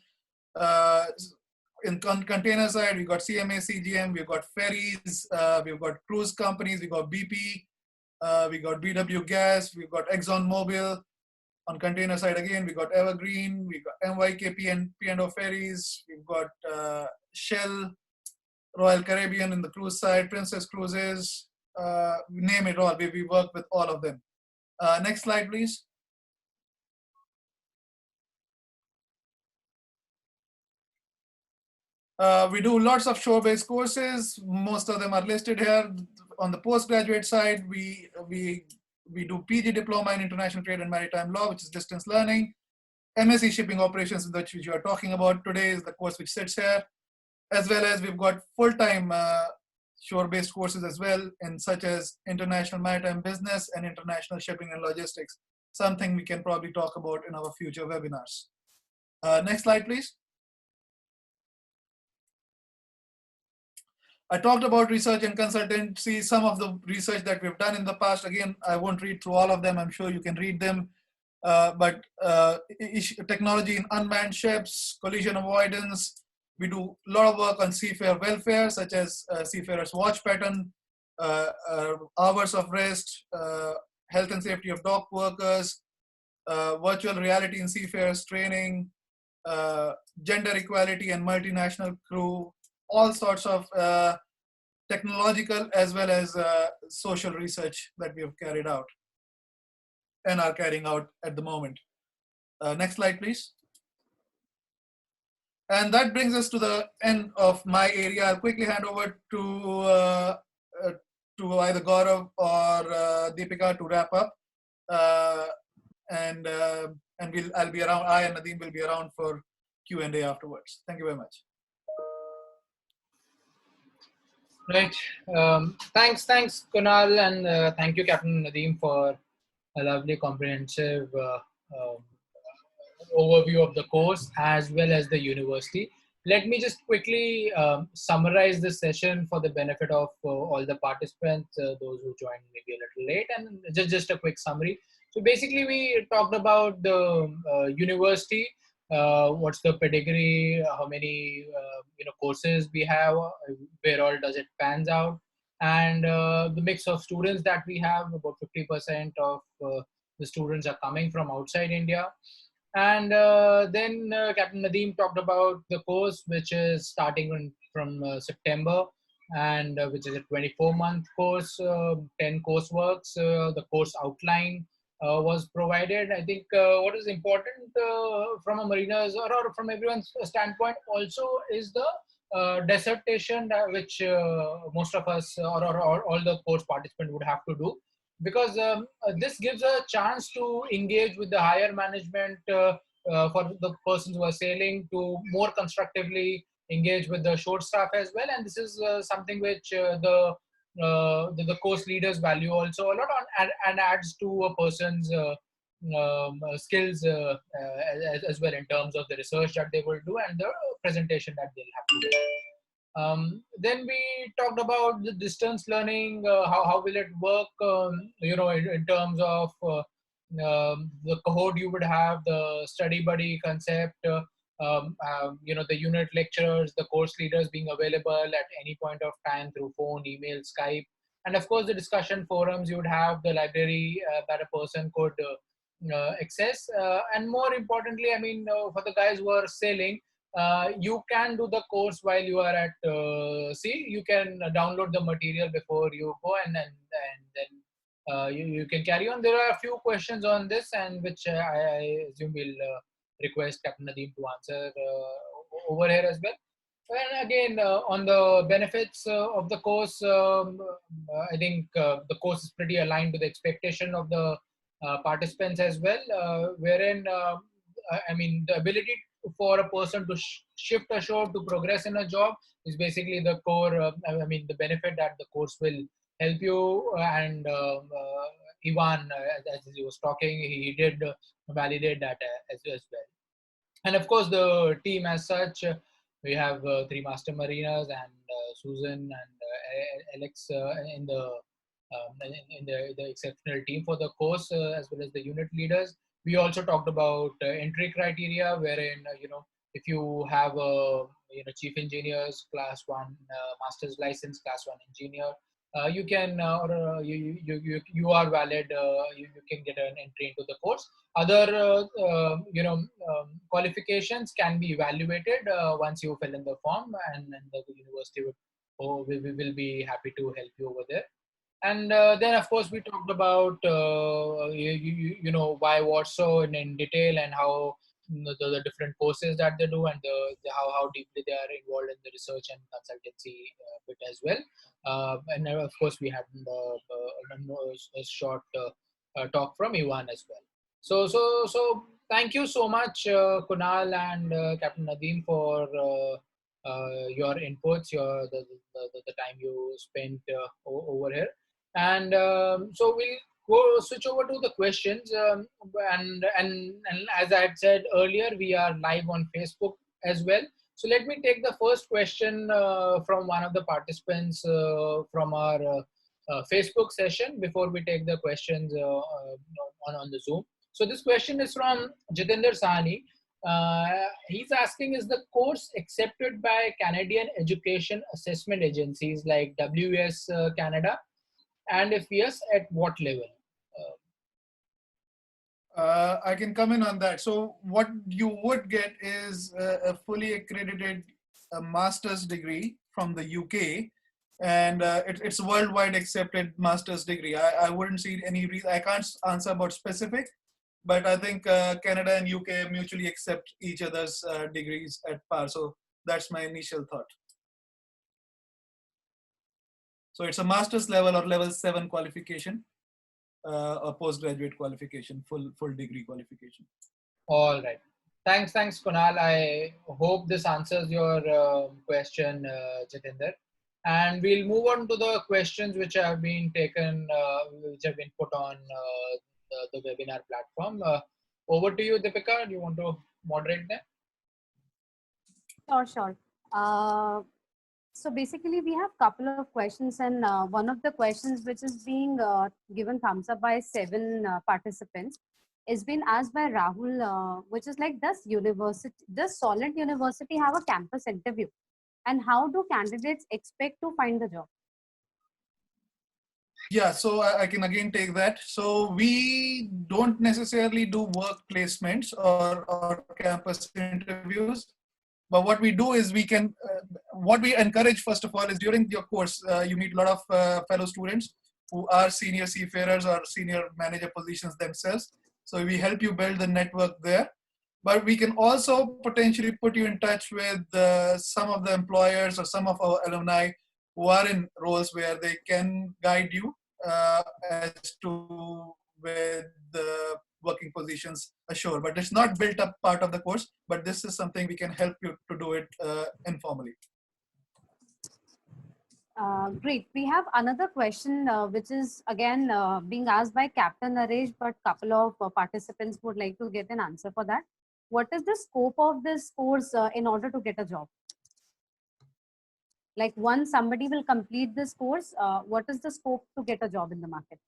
In container side, we've got CMA, CGM, we've got ferries, we've got cruise companies, we've got BP, we got BW Gas, we've got Exxon Mobil. On container side again, we got Evergreen, we got MYKP and P&O Ferries, we've got Shell, Royal Caribbean in the cruise side, Princess Cruises, name it all. We work with all of them. Next slide, please. We do lots of shore-based courses. Most of them are listed here. On the postgraduate side, we do PG Diploma in International Trade and Maritime Law, which is distance learning. MSc Shipping Operations, which you are talking about today, is the course which sits here. As well as we've got full-time shore-based courses as well, in such as International Maritime Business and International Shipping and Logistics, something we can probably talk about in our future webinars. Next slide, please. I talked about research and consultancy, some of the research that we've done in the past. Again, I won't read through all of them. I'm sure you can read them. But technology in unmanned ships, collision avoidance. We do a lot of work on seafarer welfare, such as seafarers' watch pattern, hours of rest, health and safety of dock workers, virtual reality in seafarers training, gender equality and multinational crew, all sorts of technological as well as social research that we have carried out. and are carrying out at the moment. Next slide, please. And that brings us to the end of my area. I'll quickly hand over to either Gaurav or Deepika to wrap up. And I'll be around. I and Nadeem will be around for Q&A afterwards. Thank you very much. Right. Thanks, Kunal, and thank you, Captain Nadeem, for a lovely, comprehensive overview of the course as well as the university. Let me just quickly summarize this session for the benefit of all the participants, those who joined maybe a little late, and just a quick summary. So basically, we talked about the university, what's the pedigree, how many courses we have, where all does it pans out, and the mix of students that we have. About 50% of the students are coming from outside India. And then Captain Nadeem talked about the course, which is starting from September, and which is a 24-month course, 10 courseworks. The course outline was provided. I think what is important from a mariner's or from everyone's standpoint also is the dissertation, which most of us or all the course participants would have to do. Because this gives a chance to engage with the higher management for the persons who are sailing, to more constructively engage with the shore staff as well. And this is something which the course leaders value also a lot on, and adds to a person's skills as well in terms of the research that they will do and the presentation that they'll have to do. Then we talked about the distance learning, how will it work, in terms of the cohort you would have, the study buddy concept, the unit lecturers, the course leaders being available at any point of time through phone, email, Skype, and of course the discussion forums. You would have the library that a person could access, and more importantly, I mean, for the guys who are sailing, you can do the course while you are at sea. You can download the material before you go, and then you can carry on. There are a few questions on this, and which I assume will request Captain Nadeem to answer over here as well. And again, on the benefits of the course, I think the course is pretty aligned to the expectation of the participants as well, wherein I mean, the ability for a person to shift ashore, to progress in a job, is basically the core, the benefit that the course will help you. And Ivan, as he was talking, he did validate that as well. And of course, the team as such, we have 3 master mariners and Susan and Alex in the exceptional team for the course, as well as the unit leaders. We also talked about entry criteria, wherein if you have a chief engineers class 1 master's license, class 1 engineer, you can you are valid. You can get an entry into the course. Other qualifications can be evaluated once you fill in the form, and the university will be happy to help you over there. And then, of course, we talked about why Warsaw in detail, and how the different courses that they do, and how deeply they are involved in the research and consultancy bit as well. And of course, we had a short talk from Ivan as well. So thank you so much, Kunal and Captain Nadeem, for your inputs, the time you spent over here. And so we'll switch over to the questions, and as I had said earlier, we are live on Facebook as well. So let me take the first question from one of the participants from our Facebook session before we take the questions on the Zoom. So this question is from Jitendra Sahni. He's asking, is the course accepted by Canadian education assessment agencies like WS Canada? And if yes, at what level? I can come in on that. So what you would get is a fully accredited master's degree from the UK, and it's a worldwide accepted master's degree. I wouldn't see any reason. I can't answer about specific, but I think Canada and UK mutually accept each other's degrees at par. So that's my initial thought. So it's a master's level or level 7 qualification, a postgraduate qualification, full degree qualification. All right. Thanks, Kunal. I hope this answers your question, Jatinder. And we'll move on to the questions which have been taken, which have been put on the webinar platform. Over to you, Deepika. Do you want to moderate them? Sure. So basically, we have a couple of questions, and one of the questions which is being given thumbs up by 7 participants is been asked by Rahul, which is like, does Solent University have a campus interview? And how do candidates expect to find the job? Yeah, so I can again take that. So we don't necessarily do work placements or campus interviews. But what we do is what we encourage, first of all, is during your course, you meet a lot of fellow students who are senior seafarers or senior manager positions themselves. So we help you build the network there. But we can also potentially put you in touch with some of the employers or some of our alumni who are in roles where they can guide you as to where the working positions assure. But it's not built up part of the course, but this is something we can help you to do it informally. Great. We have another question, which is again being asked by Captain Naresh, but couple of participants would like to get an answer for that. What is the scope of this course in order to get a job? Like once somebody will complete this course, what is the scope to get a job in the market?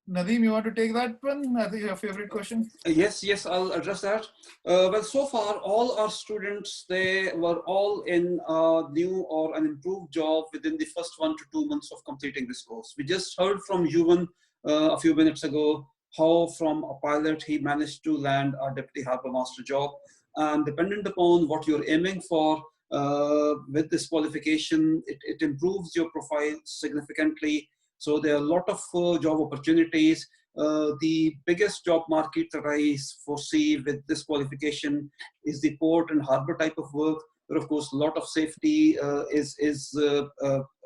Nadeem, you want to take that one? I think your favorite question. Yes, I'll address that. Well, so far, all our students, they were all in a new or an improved job within the first 1 to 2 months of completing this course. We just heard from Yuvan a few minutes ago how from a pilot he managed to land a deputy harbour master job. And dependent upon what you're aiming for with this qualification, it improves your profile significantly. So there are a lot of job opportunities. The biggest job market that I foresee with this qualification is the port and harbour type of work, where of course a lot of safety is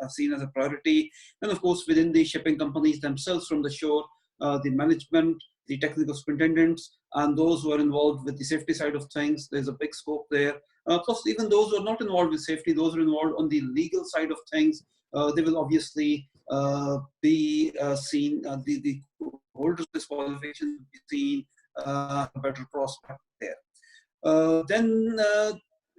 seen as a priority. And of course within the shipping companies themselves from the shore, the management, the technical superintendents, and those who are involved with the safety side of things, there's a big scope there. Plus even those who are not involved with safety, those who are involved on the legal side of things, they will obviously be seen, the holders of this qualification will be seen a better prospect there. Then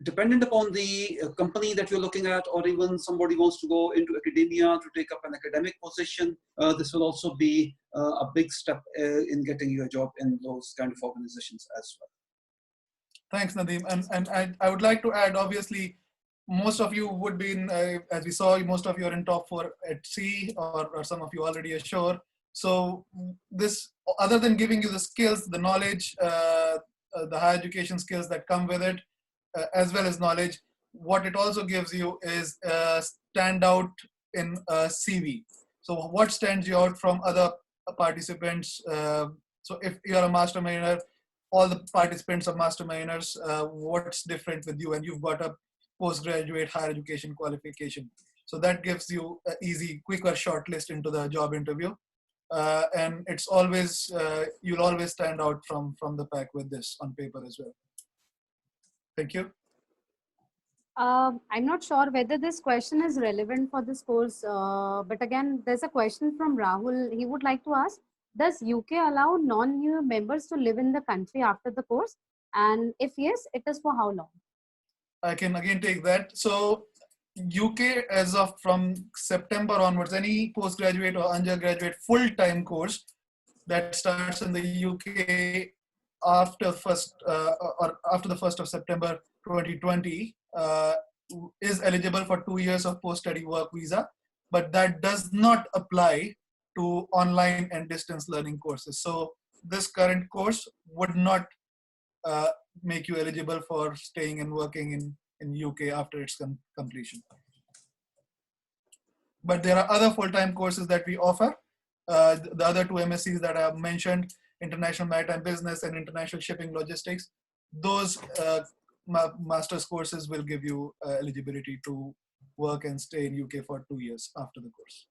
dependent upon the company that you're looking at, or even somebody wants to go into academia to take up an academic position, this will also be a big step in getting you a job in those kind of organizations as well. Thanks, Nadeem. And I would like to add, obviously, most of you would be in, as we saw, most of you are in top 4 at sea, or some of you already ashore. So this, other than giving you the skills, the knowledge, the higher education skills that come with it, as well as knowledge, what it also gives you is stand out in a CV. So what stands you out from other participants? So if you're a master mariner, all the participants are master mariners, what's different with you? And you've got a postgraduate higher education qualification. So that gives you an easy, quicker shortlist into the job interview. And it's always, you'll always stand out from the pack with this on paper as well. Thank you. I'm not sure whether this question is relevant for this course, but again, there's a question from Rahul. He would like to ask, does UK allow non-EU members to live in the country after the course? And if yes, it is for how long? I can again take that. So UK, as of from September onwards, any postgraduate or undergraduate full-time course that starts in the UK after the 1st of September 2020 is eligible for 2 years of post-study work visa, but that does not apply to online and distance learning courses. So this current course would not make you eligible for staying and working in UK after its completion. But there are other full-time courses that we offer. The other two MSCs that I have mentioned, International Maritime Business and International Shipping Logistics, those master's courses will give you eligibility to work and stay in UK for 2 years after the course.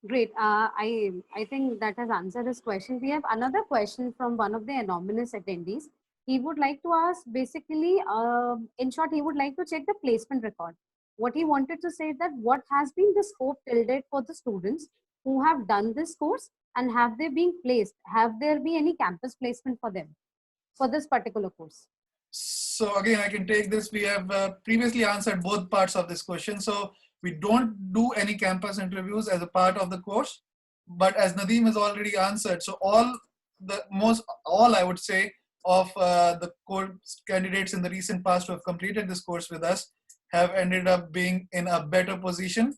Great. I think that has answered his question. We have another question from one of the anonymous attendees. He would like to ask, basically, in short, he would like to check the placement record. What he wanted to say is that what has been the scope till date for the students who have done this course, and have they been placed? Have there been any campus placement for them for this particular course? So again, I can take this. We have previously answered both parts of this question. So we don't do any campus interviews as a part of the course, but as Nadeem has already answered, so all I would say of the course candidates in the recent past who have completed this course with us have ended up being in a better position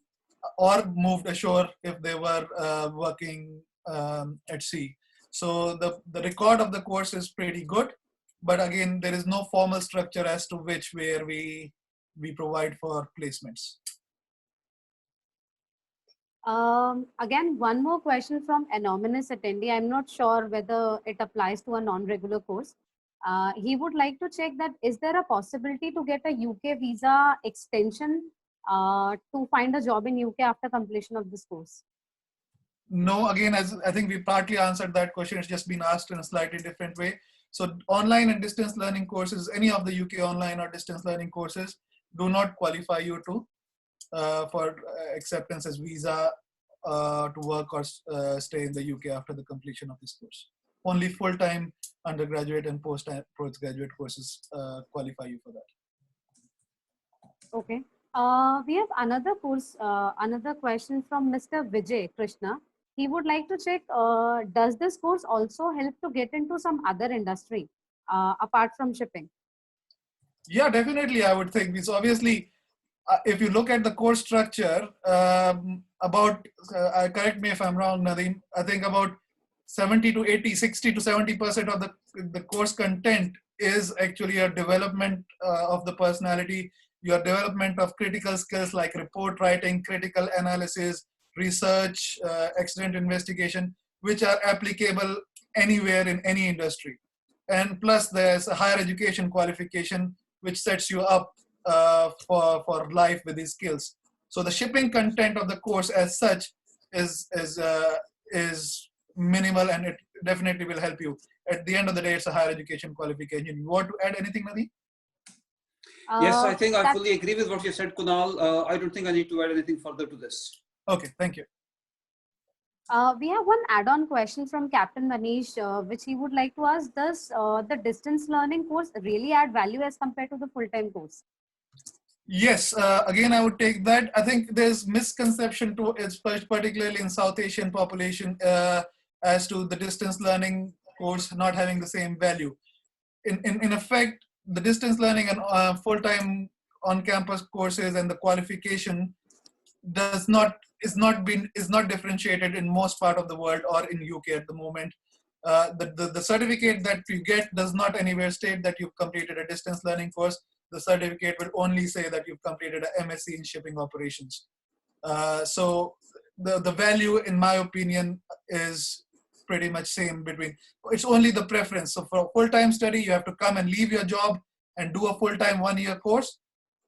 or moved ashore if they were working at sea. So the record of the course is pretty good, but again, there is no formal structure as to where we provide for placements. Again, one more question from anonymous attendee. I'm not sure whether it applies to a non-regular course. He would like to check that is there a possibility to get a UK visa extension to find a job in UK after completion of this course? No, again, as I think we partly answered that question, it's just been asked in a slightly different way. So online and distance learning courses, any of the UK online or distance learning courses do not qualify you to for acceptance as visa to work or stay in the UK after the completion of this course. Only full-time undergraduate and postgraduate courses qualify you for that. Okay. We have another course, another question from Mr. Vijay Krishna. He would like to check, does this course also help to get into some other industry apart from shipping? Yeah, definitely, I would think. Because obviously, if you look at the course structure, correct me if I'm wrong, Nadeem, I think about 70 to 80, 60 to 70% of the course content is actually a development of the personality, your development of critical skills like report writing, critical analysis, research, accident investigation, which are applicable anywhere in any industry. And plus there's a higher education qualification, which sets you up for life with these skills. So the shipping content of the course as such is minimal, and it definitely will help you. At the end of the day, it's a higher education qualification. You want to add anything, Nadi? Yes, I think I fully agree with what you said, Kunal. I don't think I need to add anything further to this. Okay, thank you. We have one add-on question from Captain Manish, which he would like to ask, does the distance learning course really add value as compared to the full-time course? Yes, again, I would take that. I think there's misconception to it, particularly in South Asian population, as to the distance learning course not having the same value. In effect, the distance learning and full-time on-campus courses and the qualification is not differentiated in most part of the world or in UK at the moment. The certificate that you get does not anywhere state that you've completed a distance learning course. The certificate will only say that you've completed an MSc in Shipping Operations. So the value, in my opinion, is pretty much same between. It's only the preference. So for a full-time study, you have to come and leave your job and do a full-time 1-year course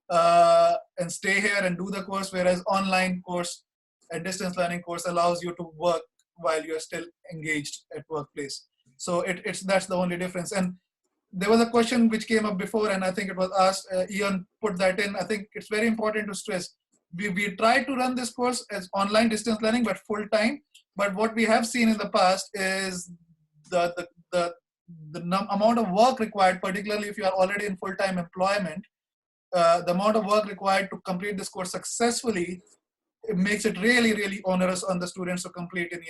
and stay here and do the course, whereas online course and distance learning course allows you to work while you're still engaged at workplace. So that's the only difference. And there was a question which came up before, and I think it was asked, Ian put that in. I think it's very important to stress. We tried to run this course as online distance learning, but full-time. But what we have seen in the past is the amount of work required, particularly if you are already in full-time employment, the amount of work required to complete this course successfully, it makes it really, really onerous on the students to complete in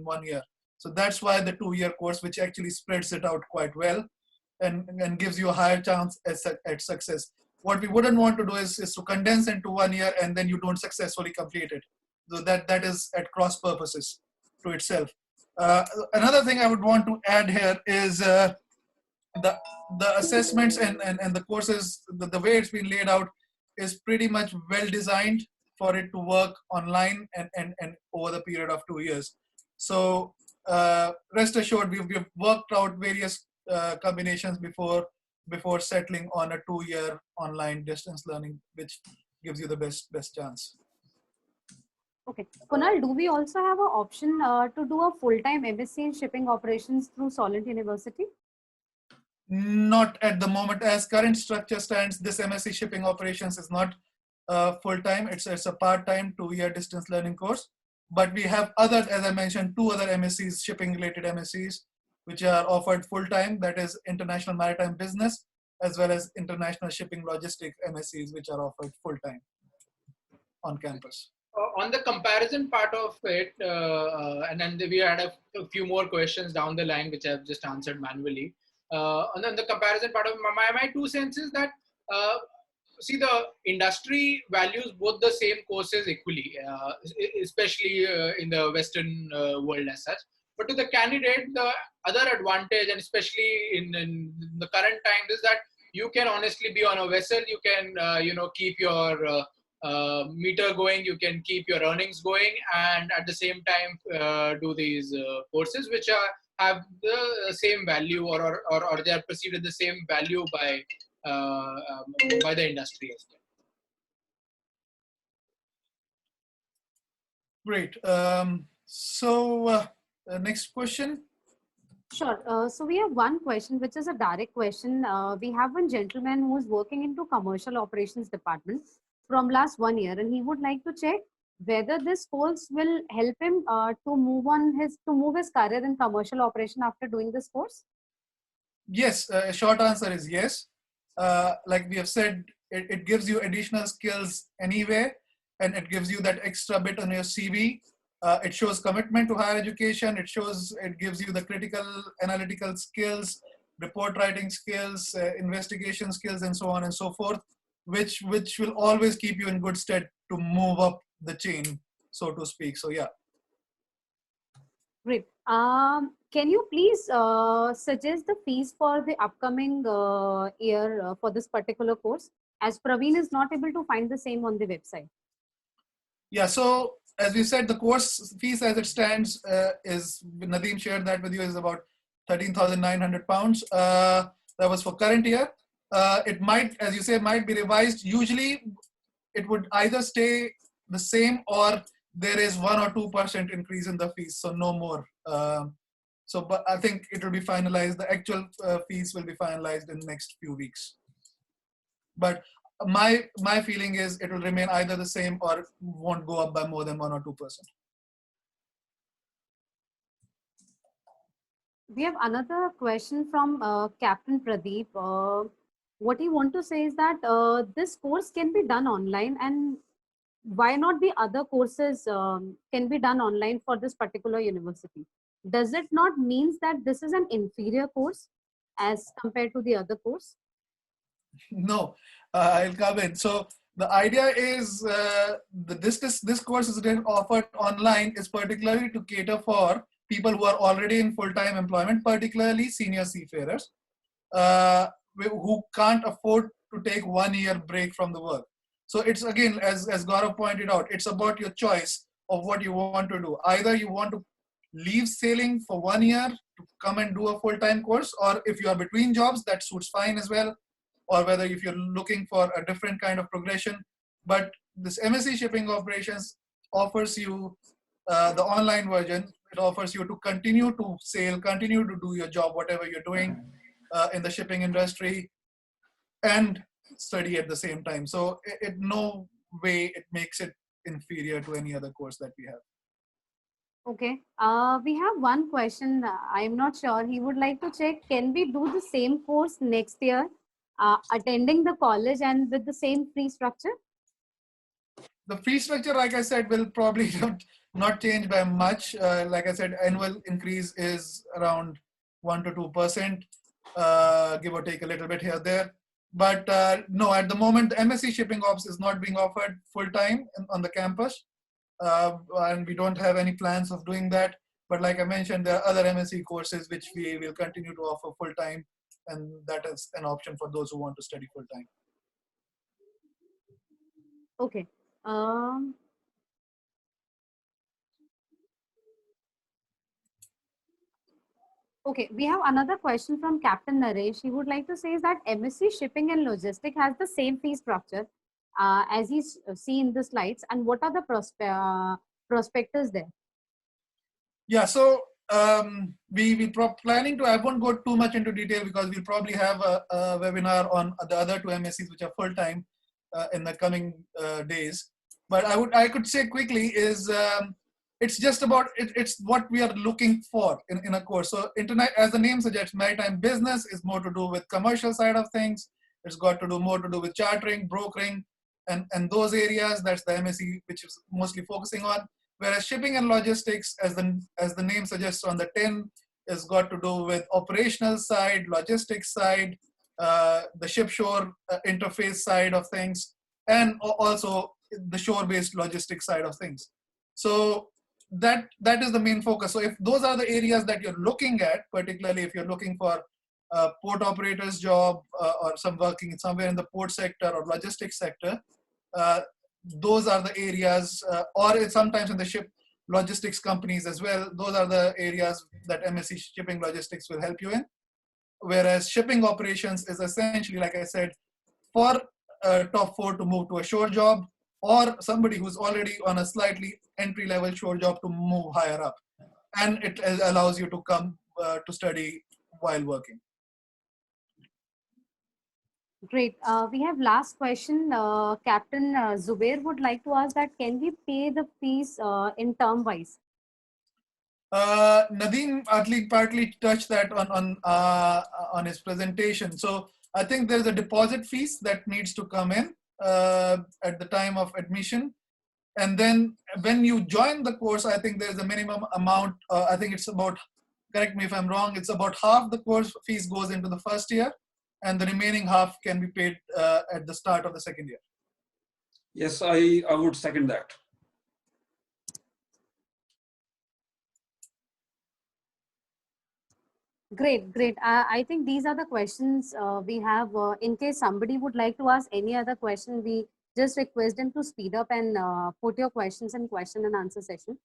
1 year. So that's why the 2-year course, which actually spreads it out quite well and gives you a higher chance at success. What we wouldn't want to do is to condense into 1 year and then you don't successfully complete it. So that is at cross purposes to itself. Another thing I would want to add here is the assessments and the courses, the way it's been laid out, is pretty much well designed for it to work online and over the period of 2 years. So rest assured, we've worked out various combinations before settling on a 2-year online distance learning, which gives you the best chance. Okay. Kunal, do we also have an option to do a full-time MSc in Shipping Operations through Solent University? Not at the moment. As current structure stands, this MSc Shipping Operations is not full-time. It's a part-time 2-year distance learning course. But we have other, as I mentioned, 2 other MScs, shipping-related MScs, which are offered full-time. That is International Maritime Business, as well as International Shipping Logistics MScs, which are offered full-time on campus. On the comparison part of it, and then we had a few more questions down the line, which I've just answered manually. And then the comparison part of my 2 cents is that, see, the industry values both the same courses equally, especially in the Western world as such. But to the candidate, the other advantage, and especially in the current times, is that you can honestly be on a vessel. You can, keep your meter going, you can keep your earnings going, and at the same time do these courses which have the same value, or they are perceived as the same value by the industry as well. Great. Next question. Sure. So we have one question, which is a direct question. We have one gentleman who is working into commercial operations department from last 1 year, and he would like to check whether this course will help him to move his career in commercial operation after doing this course. Yes, short answer is yes. Like we have said, it gives you additional skills anyway, and it gives you that extra bit on your CV. It shows commitment to higher education. It gives you the critical analytical skills, report writing skills, investigation skills, and so on and so forth, which will always keep you in good stead to move up the chain, so to speak. So yeah. Great. Can you please suggest the fees for the upcoming year for this particular course, as Praveen is not able to find the same on the website? Yeah, so as we said, the course fees as it stands is, Nadeem shared that with you, is about £13,900. That was for current year. It might, as you say, might be revised. Usually it would either stay the same, or there is 1 or 2% increase in the fees, so no more. But I think it will be finalized. The actual fees will be finalized in the next few weeks. But my feeling is it will remain either the same or won't go up by more than 1 or 2%. We have another question from Captain Pradeep. What he wants to say is that this course can be done online, and why not the other courses can be done online for this particular university? Does it not mean that this is an inferior course as compared to the other course? No, I'll come in. So the idea is this course is offered online is particularly to cater for people who are already in full-time employment, particularly senior seafarers who can't afford to take 1 year break from the work. So it's, again, as Gaurav pointed out, it's about your choice of what you want to do. Either you want to leave sailing for 1 year to come and do a full-time course, or if you are between jobs, that suits fine as well, or whether if you're looking for a different kind of progression. But this MSc Shipping Operations offers you the online version. It offers you to continue to sail, continue to do your job, whatever you're doing in the shipping industry, and study at the same time. So in no way it makes it inferior to any other course that we have. Okay. We have one question. I'm not sure. He would like to check, can we do the same course next year, attending the college and with the same fee structure? The fee structure, like I said, will probably not change by much. Like I said, annual increase is around 1 to 2%, give or take a little bit here or there. But no, at the moment, the MSc Shipping Ops is not being offered full-time on the campus. And we don't have any plans of doing that. But like I mentioned, there are other MSc courses which we will continue to offer full-time. And that is an option for those who want to study full-time. Okay. Okay, we have another question from Captain Naresh. He would like to say is that MSc Shipping and Logistics has the same fee structure as you see in the slides, and what are the prospectus there? Yeah, so we planning to, I won't go too much into detail because we'll probably have a webinar on the other two MSCs which are full-time in the coming days. But I could say quickly is it's just about, it's what we are looking for in a course. So internet, as the name suggests, maritime business is more to do with commercial side of things. It's got to do more to do with chartering, brokering, and those areas. That's the MSc which is mostly focusing on. Whereas shipping and logistics, as the name suggests on the tin, is got to do with operational side, logistics side, the ship-shore interface side of things, and also the shore-based logistics side of things. So that is the main focus. So if those are the areas that you're looking at, particularly if you're looking for a port operator's job or some working somewhere in the port sector or logistics sector, those are the areas, or sometimes in the ship logistics companies as well, those are the areas that MSc Shipping Logistics will help you in. Whereas shipping operations is essentially, like I said, for top 4 to move to a shore job, or somebody who's already on a slightly entry-level shore job to move higher up. And it allows you to come to study while working. Great. We have last question. Captain Zubair would like to ask that, can we pay the fees in term wise? Nadeem partly touched that on his presentation. So I think there's a deposit fees that needs to come in at the time of admission. And then when you join the course, I think there's a minimum amount. I think it's about, correct me if I'm wrong, it's about half the course fees goes into the first year, and the remaining half can be paid at the start of the second year. Yes, I would second that. Great, great. I think these are the questions we have. In case somebody would like to ask any other question, we just request them to speed up and put your questions in question and answer session.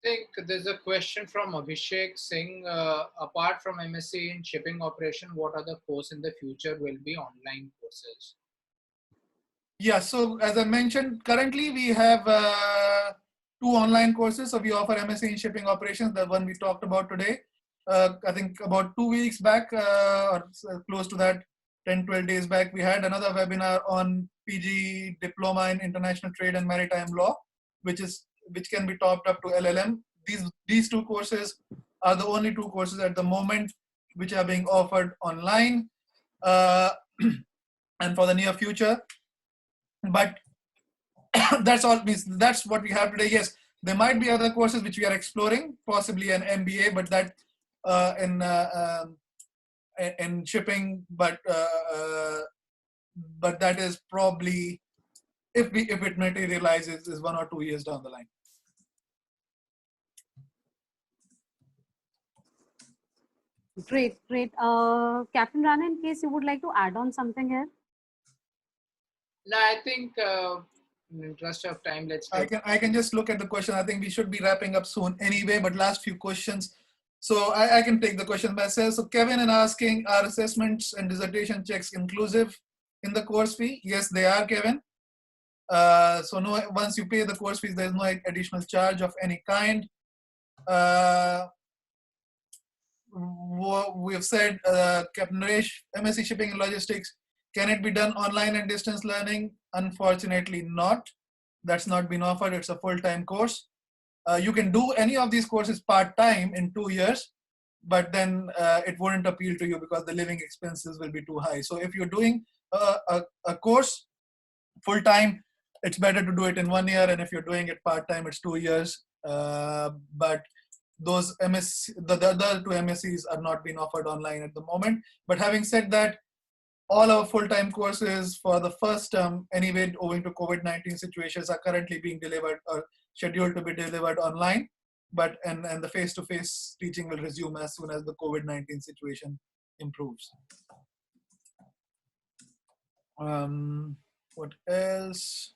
I think there's a question from Abhishek saying, apart from MSc in shipping operation, what other course in the future will be online courses? Yeah, so as I mentioned, currently we have 2 online courses. So we offer MSc in Shipping Operations, the one we talked about today. I think about 2 weeks back, or close to that, 10-12 days back, we had another webinar on PG Diploma in International Trade and Maritime Law, which can be topped up to LLM. These 2 courses are the only 2 courses at the moment which are being offered online and for the near future. But that's all. That's what we have today. Yes, there might be other courses which we are exploring, possibly an MBA, but that in shipping. But that is probably, if it materializes, is 1 or 2 years down the line. Great, great. Captain Rana, in case you would like to add on something here. No, I think in interest of time, I can just look at the question. I think we should be wrapping up soon anyway, but last few questions. So I can take the question myself. So Kevin is asking, are assessments and dissertation checks inclusive in the course fee? Yes, they are, Kevin. So no, once you pay the course fees, there's no additional charge of any kind. We have said, Captain Naresh, MSc Shipping and Logistics, can it be done online and distance learning? Unfortunately not. That's not been offered. It's a full-time course. You can do any of these courses part-time in 2 years, but then it wouldn't appeal to you because the living expenses will be too high. So if you're doing a course full-time, it's better to do it in 1 year. And if you're doing it part-time, it's 2 years. But those the other 2 MSCs are not being offered online at the moment. But having said that, all our full-time courses for the first term, anyway, owing to COVID-19 situations, are currently being delivered or scheduled to be delivered online. But and the face-to-face teaching will resume as soon as the COVID-19 situation improves. What else?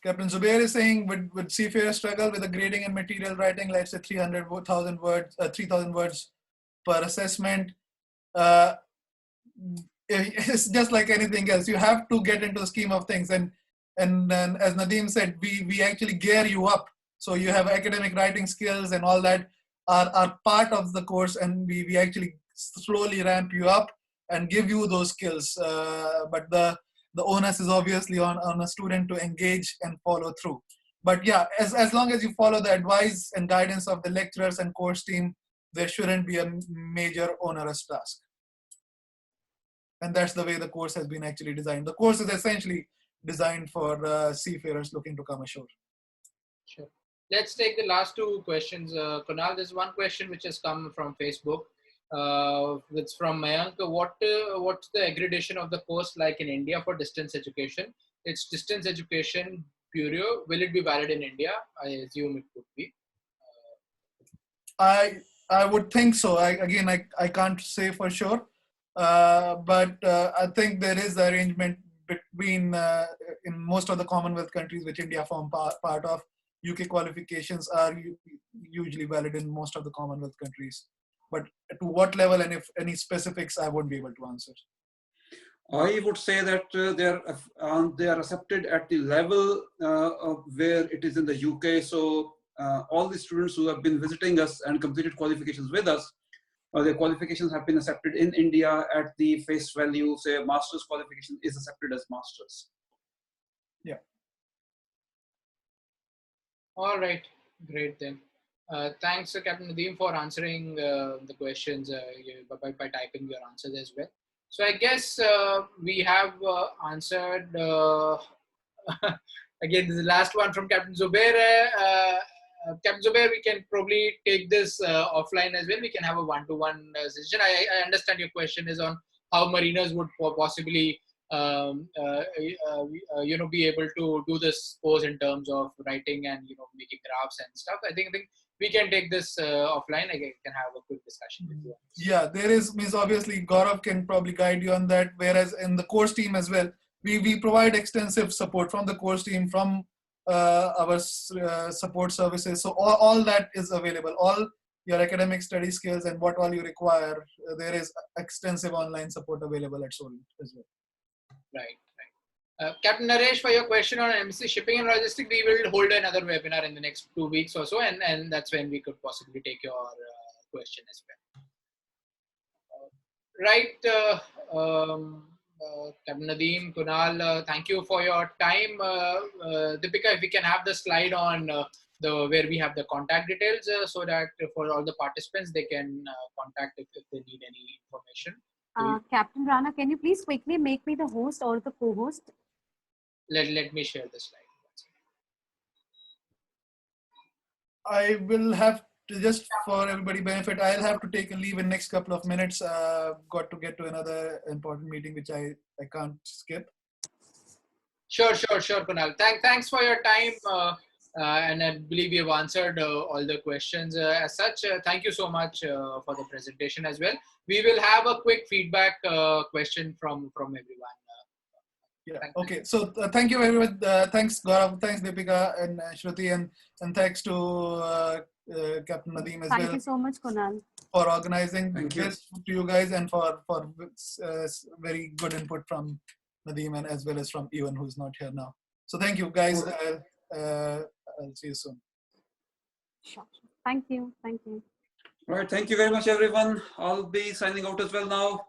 Captain Zubair is saying, would seafarers struggle with the grading and material writing, let's say 300,000 words, 3,000 words per assessment? It's just like anything else. You have to get into the scheme of things. And then, as Nadeem said, we actually gear you up. So you have academic writing skills and all that are part of the course, and we actually slowly ramp you up and give you those skills. But the onus is obviously on a student to engage and follow through. But yeah, as long as you follow the advice and guidance of the lecturers and course team, there shouldn't be a major onerous task. And that's the way the course has been actually designed. The course is essentially designed for seafarers looking to come ashore. Sure. Let's take the last two questions. Kunal, there's one question which has come from Facebook. It's from Mayank. What's the accreditation of the course like in India for distance education? It's distance education bureau. Will it be valid in India? I assume it would be. I would think so. I can't say for sure. But I think there is the arrangement between, in most of the Commonwealth countries which India form part of, UK qualifications are usually valid in most of the Commonwealth countries. But to what level and if any specifics, I won't be able to answer. I would say that they are accepted at the level of where it is in the UK. So all the students who have been visiting us and completed qualifications with us, their qualifications have been accepted in India at the face value. Say a master's qualification is accepted as master's. Yeah. All right, great then. Thanks, Captain Nadeem, for answering the questions by typing your answers as well. So I guess we have answered, again, this is the last one from Captain Zubair. Captain Zubair, we can probably take this offline as well. We can have a one-to-one session. I understand your question is on how mariners would possibly be able to do this course in terms of writing and making graphs and stuff. I think we can take this offline. I can have a quick discussion with you. Yeah, there is, means obviously Gaurav can probably guide you on that. Whereas in the course team as well, we provide extensive support from the course team, from our support services. So all that is available. All your academic study skills and what all you require, there is extensive online support available at Solent as well. Right. Captain Naresh, for your question on MSc Shipping and Logistics, we will hold another webinar in the next 2 weeks or so, and that's when we could possibly take your question as well. Captain Nadeem, Kunal, thank you for your time. Deepika, if we can have the slide on where we have the contact details so that for all the participants, they can contact if they need any information. Captain Rana, can you please quickly make me the host or the co-host? Let me share the slide. I will have to, just for everybody's benefit, I'll have to take a leave in next couple of minutes. Got to get to another important meeting, which I can't skip. Sure, Kunal. Thanks for your time. And I believe you have answered all the questions as such. Thank you so much for the presentation as well. We will have a quick feedback question from everyone. Yeah. Okay. So thank you everyone. Thanks Gaurav. Thanks Deepika and Shruti, and thanks to Captain Nadeem as well. Thank you so much, Kunal, for organizing this to you guys, and for very good input from Nadeem and as well as from Ewan, who's not here now. So thank you guys. I'll see you soon. Sure. Thank you. All right, thank you very much, everyone. I'll be signing out as well now.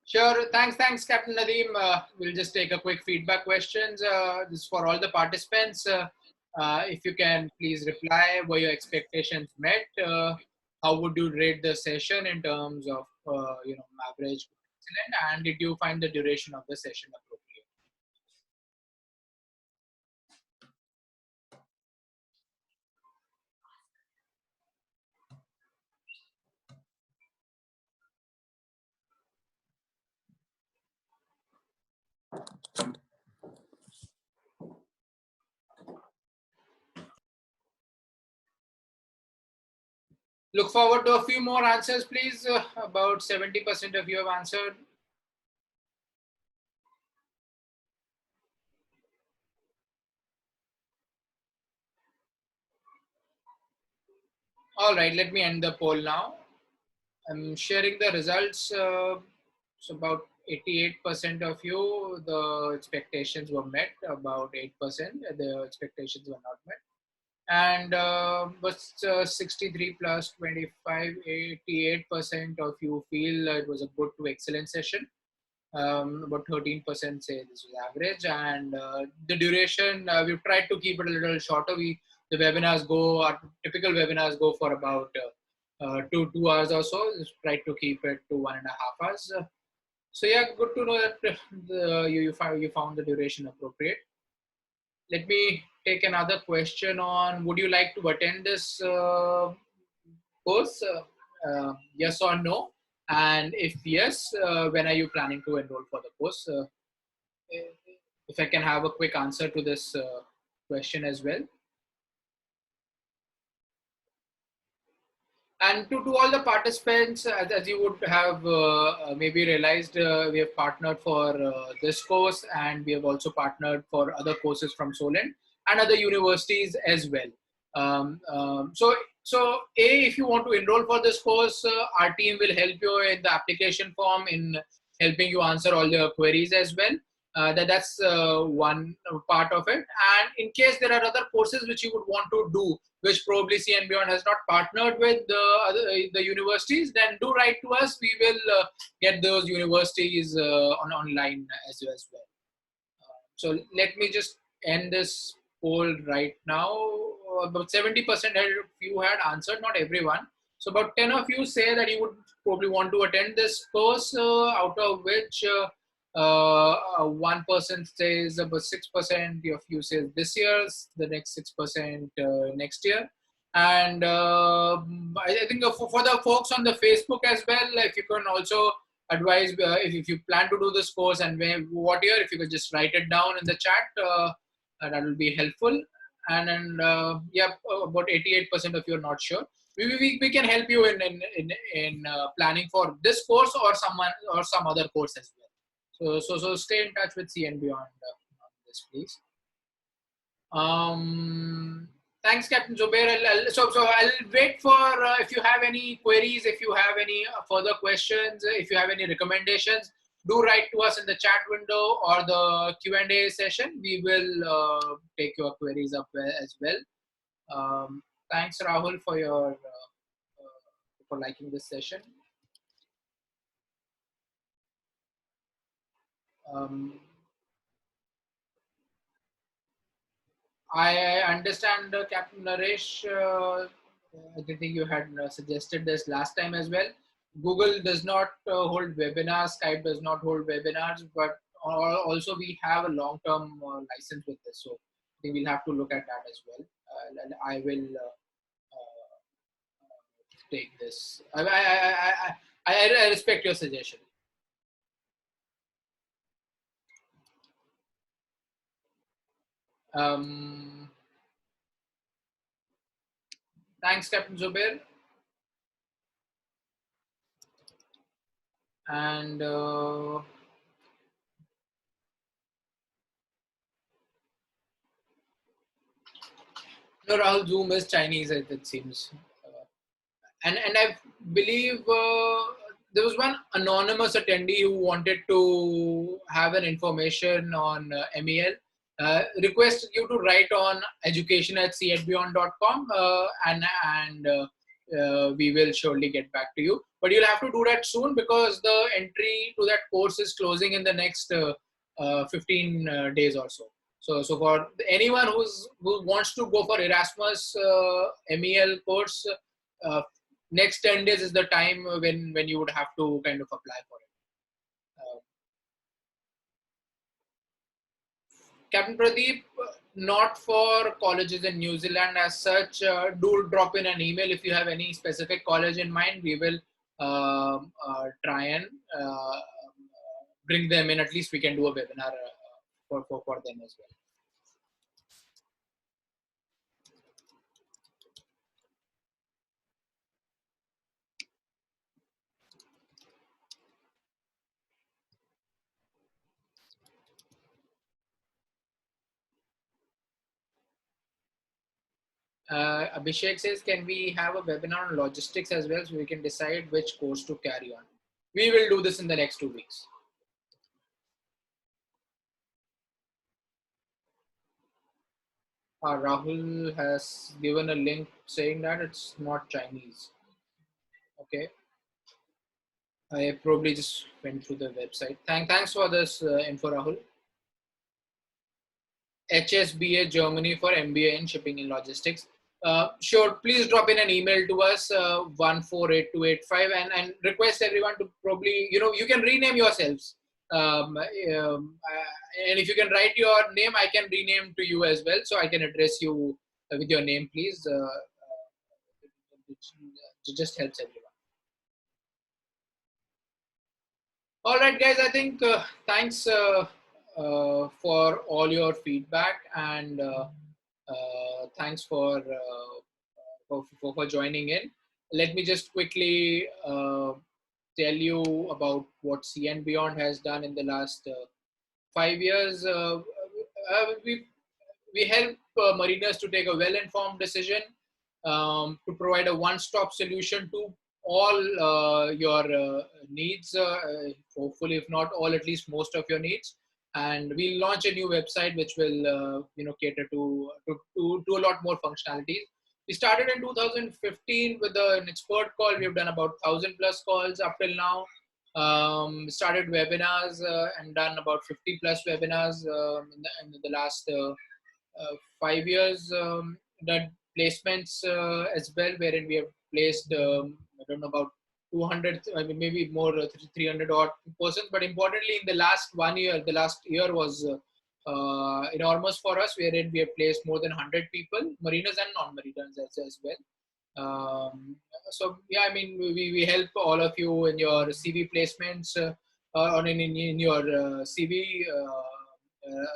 Sure, thanks, Captain Nadeem. We'll just take a quick feedback questions. This is for all the participants. If you can please reply, were your expectations met? How would you rate the session in terms of average, excellent, and did you find the duration of the session appropriate? Look forward to a few more answers, please. About 70% of you have answered. All right, let me end the poll now. I'm sharing the results. So about 88% of you, the expectations were met. About 8%, the expectations were not met. And was 63 plus 25, 88% of you feel it was a good to excellent session. About 13% say this was average, and the duration we've tried to keep it a little shorter. The webinars go, our typical webinars go for about 2 hours or so. Just try to keep it to 1.5 hours. So yeah, good to know that you found the duration appropriate. Let me take another question on, would you like to attend this course? Yes or no? And if yes, when are you planning to enroll for the course? If I can have a quick answer to this question as well. And to all the participants, as you would have maybe realized, we have partnered for this course, and we have also partnered for other courses from Solent and other universities as well. So if you want to enroll for this course, our team will help you in the application form, in helping you answer all your queries as well. That's one part of it. And in case there are other courses which you would want to do, which probably CN Beyond has not partnered with the universities, then do write to us. We will get those universities online as well. So let me just end this poll right now. About 70% of you had answered, not everyone. So about 10 of you say that you would probably want to attend this course, out of which 1% says, about 6% of you says this year, the next 6% next year. And I think for the folks on the Facebook as well, if you can also advise, if you plan to do this course and what year, if you could just write it down in the chat, that will be helpful. And then yeah, about 88% of you are not sure. We can help you in planning for this course or some other course as well. So stay in touch with CN Beyond on this, please. Thanks, Captain Zubair. So I'll wait for if you have any queries, if you have any further questions, if you have any recommendations, do write to us in the chat window or the Q&A session. We will take your queries up as well. Thanks, Rahul, for your for liking this session. I understand, Captain Naresh, I think you had suggested this last time as well. Google does not hold webinars, Skype does not hold webinars, but also we have a long-term license with this. So I think we'll have to look at that as well. And I will take this. I respect your suggestion. Thanks, Captain Zubair. And no, Rahul, Zoom is Chinese, it seems. And I believe there was one anonymous attendee who wanted to have an information on MEL. Request you to write on education@cnbeyond.com and we will surely get back to you. But you'll have to do that soon because the entry to that course is closing in the next 15 days or so. So for anyone who wants to go for Erasmus MEL course, next 10 days is the time when you would have to kind of apply for it. Captain Pradeep, not for colleges in New Zealand as such. Do drop in an email if you have any specific college in mind. We will try and bring them in. At least we can do a webinar for them as well. Abhishek says, can we have a webinar on logistics as well so we can decide which course to carry on? We will do this in the next 2 weeks. Rahul has given a link saying that it's not Chinese. Okay. I probably just went through the website. Thanks for this info, Rahul. HSBA Germany for MBA in Shipping and Logistics. Sure, please drop in an email to us 148285 and request everyone to probably, you can rename yourselves. And if you can write your name, I can rename to you as well. So I can address you with your name, please. It just helps everyone. All right, guys, I think thanks for all your feedback and thanks for joining in. Let me just quickly tell you about what C and Beyond has done in the last 5 years. We help mariners to take a well-informed decision, to provide a one-stop solution to all your needs, hopefully if not all, at least most of your needs. And we'll launch a new website which will cater to a lot more functionalities. We started in 2015 with an expert call. We've done about 1,000+ calls up till now. Started webinars and done about 50+ webinars in the last 5 years. Done placements as well, wherein we have placed I don't know, about 200, I mean, maybe more, 300 odd persons. But importantly, in the last 1 year, the last year was enormous for us, wherein we have placed more than 100 people, mariners and non-mariners as well. So yeah, I mean, we help all of you in your CV placements, or in your CV,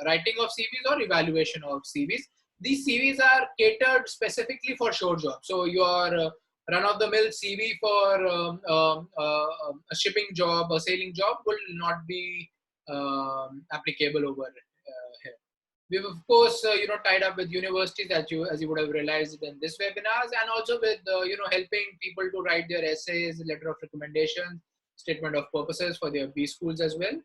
writing of CVs or evaluation of CVs. These CVs are catered specifically for shore jobs. So your run-of-the-mill CV for a shipping job, a sailing job will not be applicable over here. We've of course tied up with universities, as you would have realized in this webinars, and also with helping people to write their essays, letter of recommendation, statement of purposes for their B schools as well.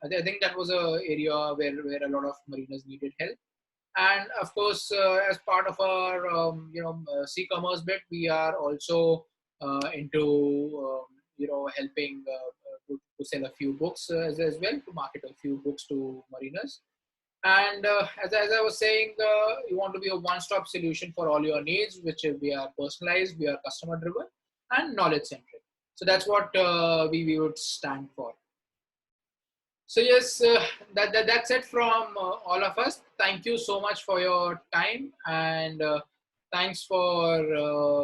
I think that was an area where a lot of mariners needed help. And of course, as part of our C-commerce bit, we are also into helping to sell a few books as well, to market a few books to mariners. And as I was saying, you want to be a one-stop solution for all your needs, which we are personalized, we are customer-driven, and knowledge-centric. So that's what we would stand for. So yes, that's it from all of us. Thank you so much for your time, and thanks for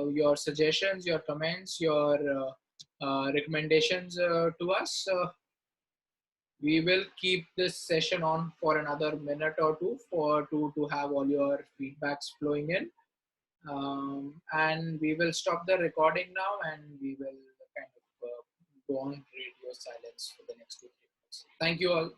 your suggestions, your comments, your recommendations to us. We will keep this session on for another minute or two to have all your feedbacks flowing in. And we will stop the recording now, and we will kind of go on radio silence for the next 2-3 minutes. Thank you all.